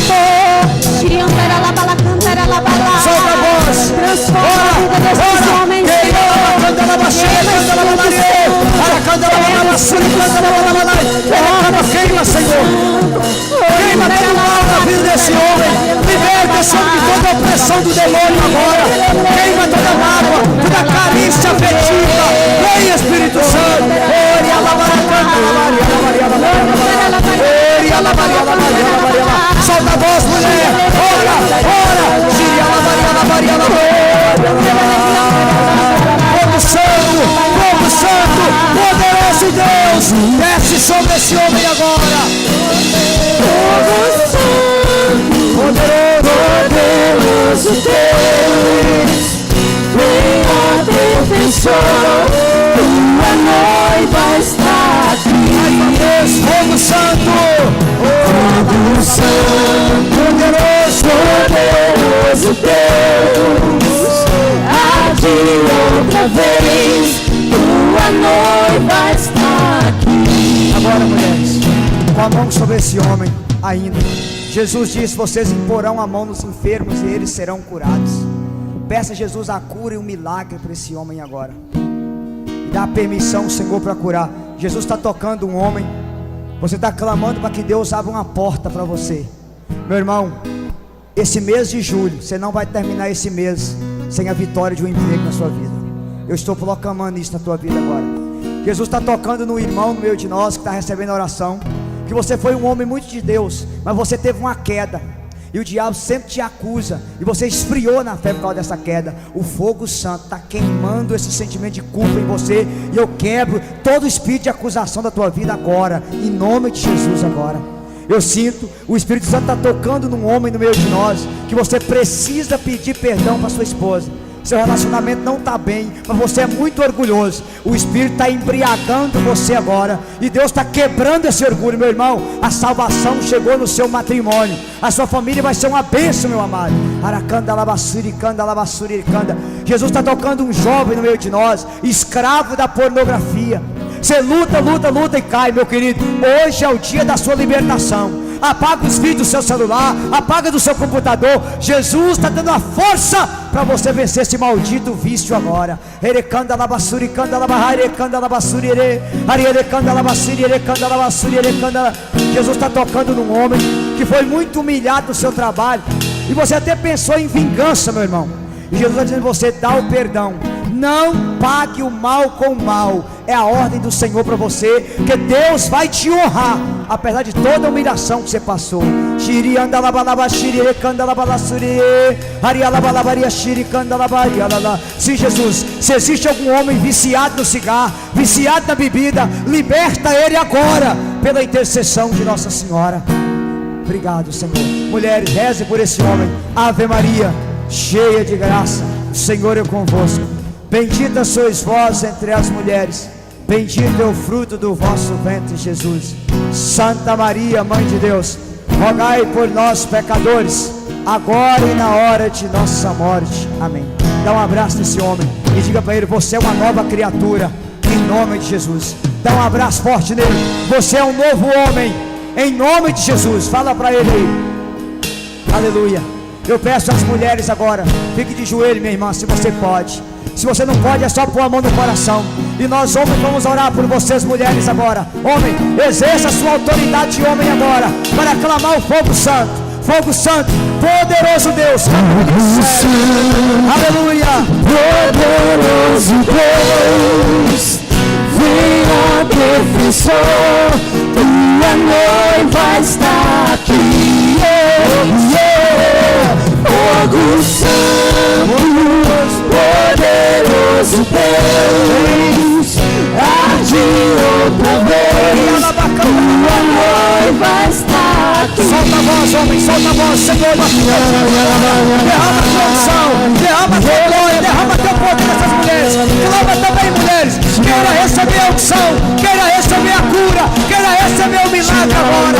solta a voz, ora, queima, Senhor, queima todo mal na vida desse homem, liberta esse homem de toda a opressão do demônio agora, queima toda mágoa, toda carícia afetiva. Vem Espírito Santo, solta a voz, mulher, ora, Fogo Santo, poderoso Deus, desce sobre esse homem agora. Fogo Santo, poderoso Deus, venha defensor, tua noiva está aqui. Fogo Santo, poderoso Deus, arde outra vez, tua noiva está aqui. agora mulheres, com a mão sobre esse homem ainda. Jesus disse: vocês imporão a mão nos enfermos e eles serão curados. Peça a Jesus a cura e um milagre para esse homem agora. E dá permissão, Senhor, para curar. Jesus está tocando um homem. Você está clamando para que Deus abra uma porta para você. Meu irmão, esse mês de julho, você não vai terminar esse mês sem a vitória de um emprego na sua vida. Eu estou proclamando isso na tua vida agora. Jesus está tocando no irmão no meio de nós que está recebendo a oração, que você foi um homem muito de Deus, mas você teve uma queda, e o diabo sempre te acusa, e você esfriou na fé por causa dessa queda. O fogo santo está queimando esse sentimento de culpa em você, e eu quebro todo espírito de acusação da tua vida agora, em nome de Jesus agora. Eu sinto, o Espírito Santo está tocando num homem no meio de nós, que você precisa pedir perdão para sua esposa. seu relacionamento não está bem, mas você é muito orgulhoso. O Espírito está embriagando você agora, e Deus está quebrando esse orgulho, meu irmão. A salvação chegou no seu matrimônio, a sua família vai ser uma bênção, meu amado. Jesus está tocando um jovem no meio de nós, escravo da pornografia. Você luta e cai, meu querido. Hoje é o dia da sua libertação. Apaga os vídeos do seu celular, apaga do seu computador. Jesus está dando a força para você vencer esse maldito vício agora. Jesus está tocando num homem que foi muito humilhado no seu trabalho, e você até pensou em vingança, meu irmão. E Jesus está dizendo: você dá o perdão, não pague o mal com o mal. É a ordem do Senhor para você, que Deus vai te honrar, apesar de toda a humilhação que você passou. Sim, Jesus, se existe algum homem viciado no cigarro, viciado na bebida, liberta ele agora, pela intercessão de Nossa Senhora. Obrigado, Senhor. Mulheres, rezem por esse homem. Ave Maria, cheia de graça, o Senhor é convosco. Bendita sois vós entre as mulheres, bendito é o fruto do vosso ventre, Jesus. Santa Maria, Mãe de Deus, rogai por nós pecadores, agora e na hora de nossa morte. Amém. Dá um abraço nesse homem e diga para ele: você é uma nova criatura, em nome de Jesus. Dá um abraço forte nele: você é um novo homem, em nome de Jesus. Fala para ele aí. Aleluia. Eu peço às mulheres agora, fique de joelho, minha irmã, se você pode. Se você não pode, é só pôr a mão no coração. E nós homens vamos orar por vocês, mulheres, agora. Homem, exerça a sua autoridade de homem agora, para clamar o fogo santo. Fogo santo, poderoso Deus. Aleluia. Poderoso Deus, venha defensor, tua noiva está aqui. Fogo santo, poderoso Deus, arde outra vez, tua noiva está aqui. Solta a voz, homem, solta a voz, Senhor. Derrama a tua unção, derrama a tua glória, derrama o teu poder nessas mulheres. Clama também, mulheres, queira receber a unção, queira receber a cura, queira receber o milagre agora.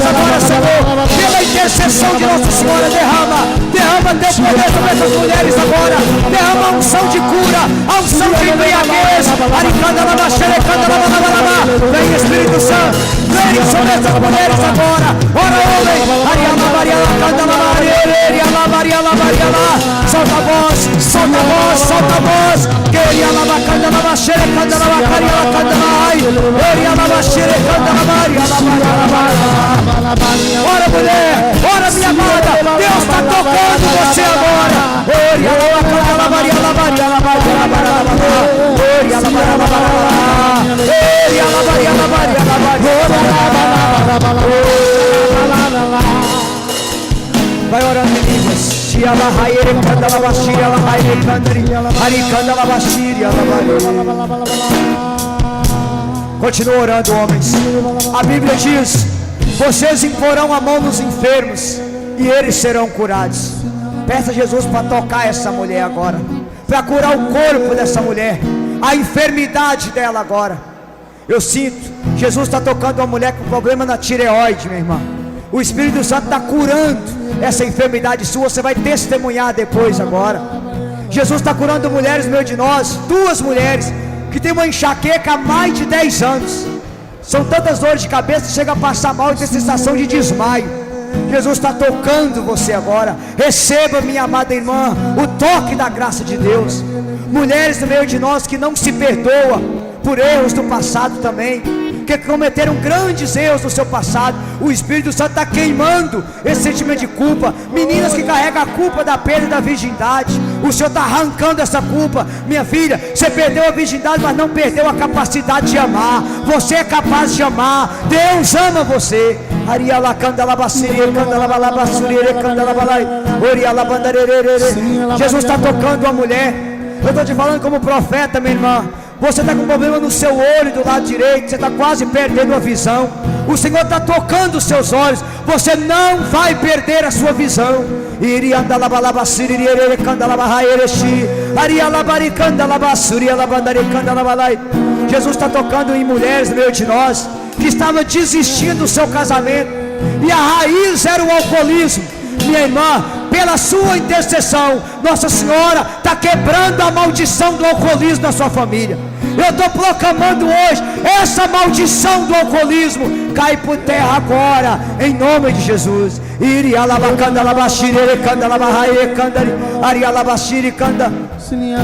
Agora, Senhor, pela intercessão de Nossa Senhora, derrama teu poder sobre essas mulheres agora. Derrama a unção de cura, a unção de embriaguez. Vem, Espírito Santo, vem sobre essas mulheres agora. Ora, homem, solta a voz, solta a voz, solta a voz. Ora, mulher, ora, minha amada, Deus está tocando você agora. Vai orando em línguas. Continua orando, homens. A Bíblia diz: vocês imporão a mão nos enfermos e eles serão curados. Peça a Jesus para tocar essa mulher agora, para curar o corpo dessa mulher, a enfermidade dela agora. Eu sinto, Jesus está tocando uma mulher com problema na tireoide, minha irmã. O Espírito Santo está curando essa enfermidade sua. Você vai testemunhar depois agora. Jesus está curando mulheres no meio de nós. Duas mulheres que tem uma enxaqueca há mais de 10 anos. São tantas dores de cabeça que chega a passar mal e tem sensação de desmaio. Jesus está tocando você agora. Receba, minha amada irmã, o toque da graça de Deus. Mulheres no meio de nós que não se perdoam por erros do passado também, que cometeram grandes erros no seu passado. O Espírito Santo está queimando esse sentimento de culpa. Meninas que carregam a culpa da perda da virgindade, o Senhor está arrancando essa culpa. Minha filha, você perdeu a virgindade, mas não perdeu a capacidade de amar. Você é capaz de amar. Deus ama você. Jesus está tocando a mulher. Eu estou te falando como profeta, minha irmã. Você está com problema no seu olho do lado direito, você está quase perdendo a visão. O Senhor está tocando os seus olhos. Você não vai perder a sua visão. Jesus está tocando em mulheres no meio de nós que estavam desistindo do seu casamento, e a raiz era o alcoolismo. Minha irmã, pela sua intercessão, Nossa Senhora está quebrando a maldição do alcoolismo na sua família. Eu estou proclamando hoje, essa maldição do alcoolismo cai por terra agora, em nome de Jesus.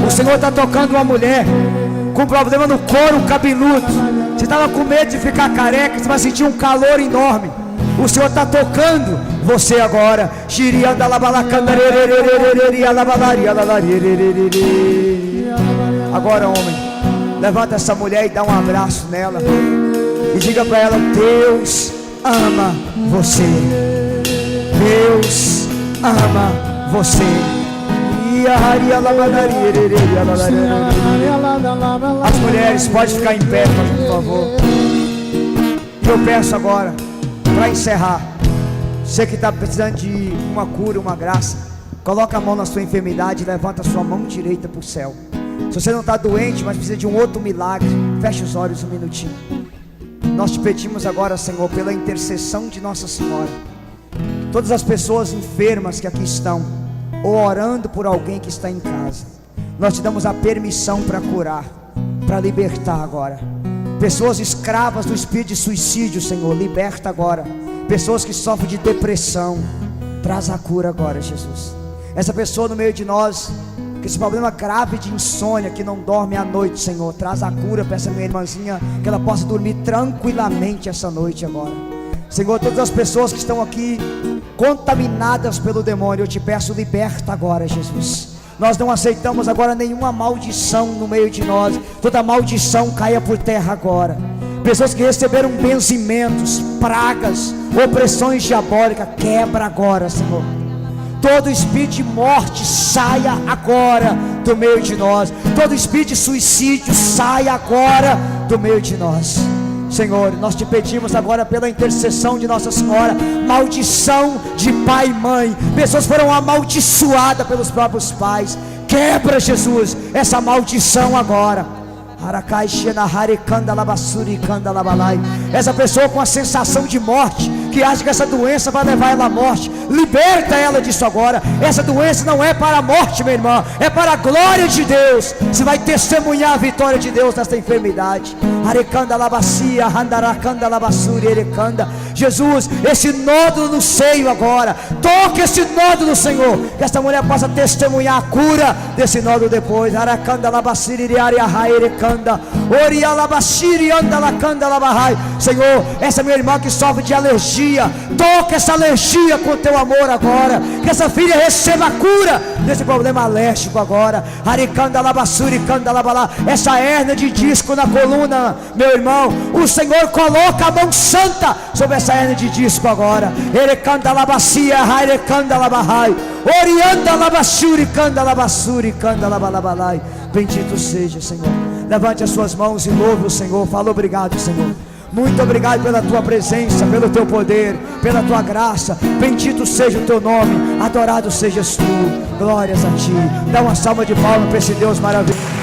O Senhor está tocando uma mulher com problema no couro cabeludo. Você estava com medo de ficar careca, você vai sentir um calor enorme. O Senhor está tocando você agora. Agora, homem, levanta essa mulher e dá um abraço nela e diga para ela: Deus ama você. Deus ama você. As mulheres podem ficar em pé, por favor. E eu peço agora, para encerrar, você que está precisando de uma cura, uma graça, coloca a mão na sua enfermidade e levanta a sua mão direita para o céu. Se você não está doente, mas precisa de um outro milagre, feche os olhos um minutinho. Nós te pedimos agora, Senhor, pela intercessão de Nossa Senhora, todas as pessoas enfermas que aqui estão, ou orando por alguém que está em casa, nós te damos a permissão para curar, para libertar agora. Pessoas escravas do espírito de suicídio, Senhor, liberta agora. Pessoas que sofrem de depressão, traz a cura agora, Jesus. Essa pessoa no meio de nós, que esse problema grave de insônia, que não dorme à noite, Senhor, traz a cura para essa minha irmãzinha, que ela possa dormir tranquilamente essa noite agora. Senhor, todas as pessoas que estão aqui contaminadas pelo demônio, eu te peço, liberta agora, Jesus. Nós não aceitamos agora nenhuma maldição no meio de nós. Toda maldição caia por terra agora. Pessoas que receberam benzimentos, pragas, opressões diabólicas, quebra agora, Senhor. Todo espírito de morte saia agora do meio de nós. Todo espírito de suicídio saia agora do meio de nós. Senhor, nós te pedimos agora pela intercessão de Nossa Senhora, maldição de pai e mãe, pessoas foram amaldiçoadas pelos próprios pais, quebra, Jesus, essa maldição agora. Essa pessoa com a sensação de morte, que acha que essa doença vai levar ela à morte, liberta ela disso agora. Essa doença não é para a morte, minha irmã, é para a glória de Deus. Você vai testemunhar a vitória de Deus nesta enfermidade. Jesus, esse nódulo no seio agora, toque esse nódulo, Senhor, que esta mulher possa testemunhar a cura desse nódulo depois. Senhor, essa minha irmã que sofre de alergia, toca essa alergia com teu amor agora, que essa filha receba a cura desse problema alérgico agora. Essa hérnia de disco na coluna, meu irmão, o Senhor coloca a mão santa sobre essa hérnia de disco agora. Bendito seja, Senhor. Levante as suas mãos e louve o Senhor. Fala: obrigado, Senhor. Muito obrigado pela tua presença, pelo teu poder, pela tua graça. Bendito seja o teu nome, adorado sejas tu. Glórias a ti. Dá uma salva de palmas para esse Deus maravilhoso.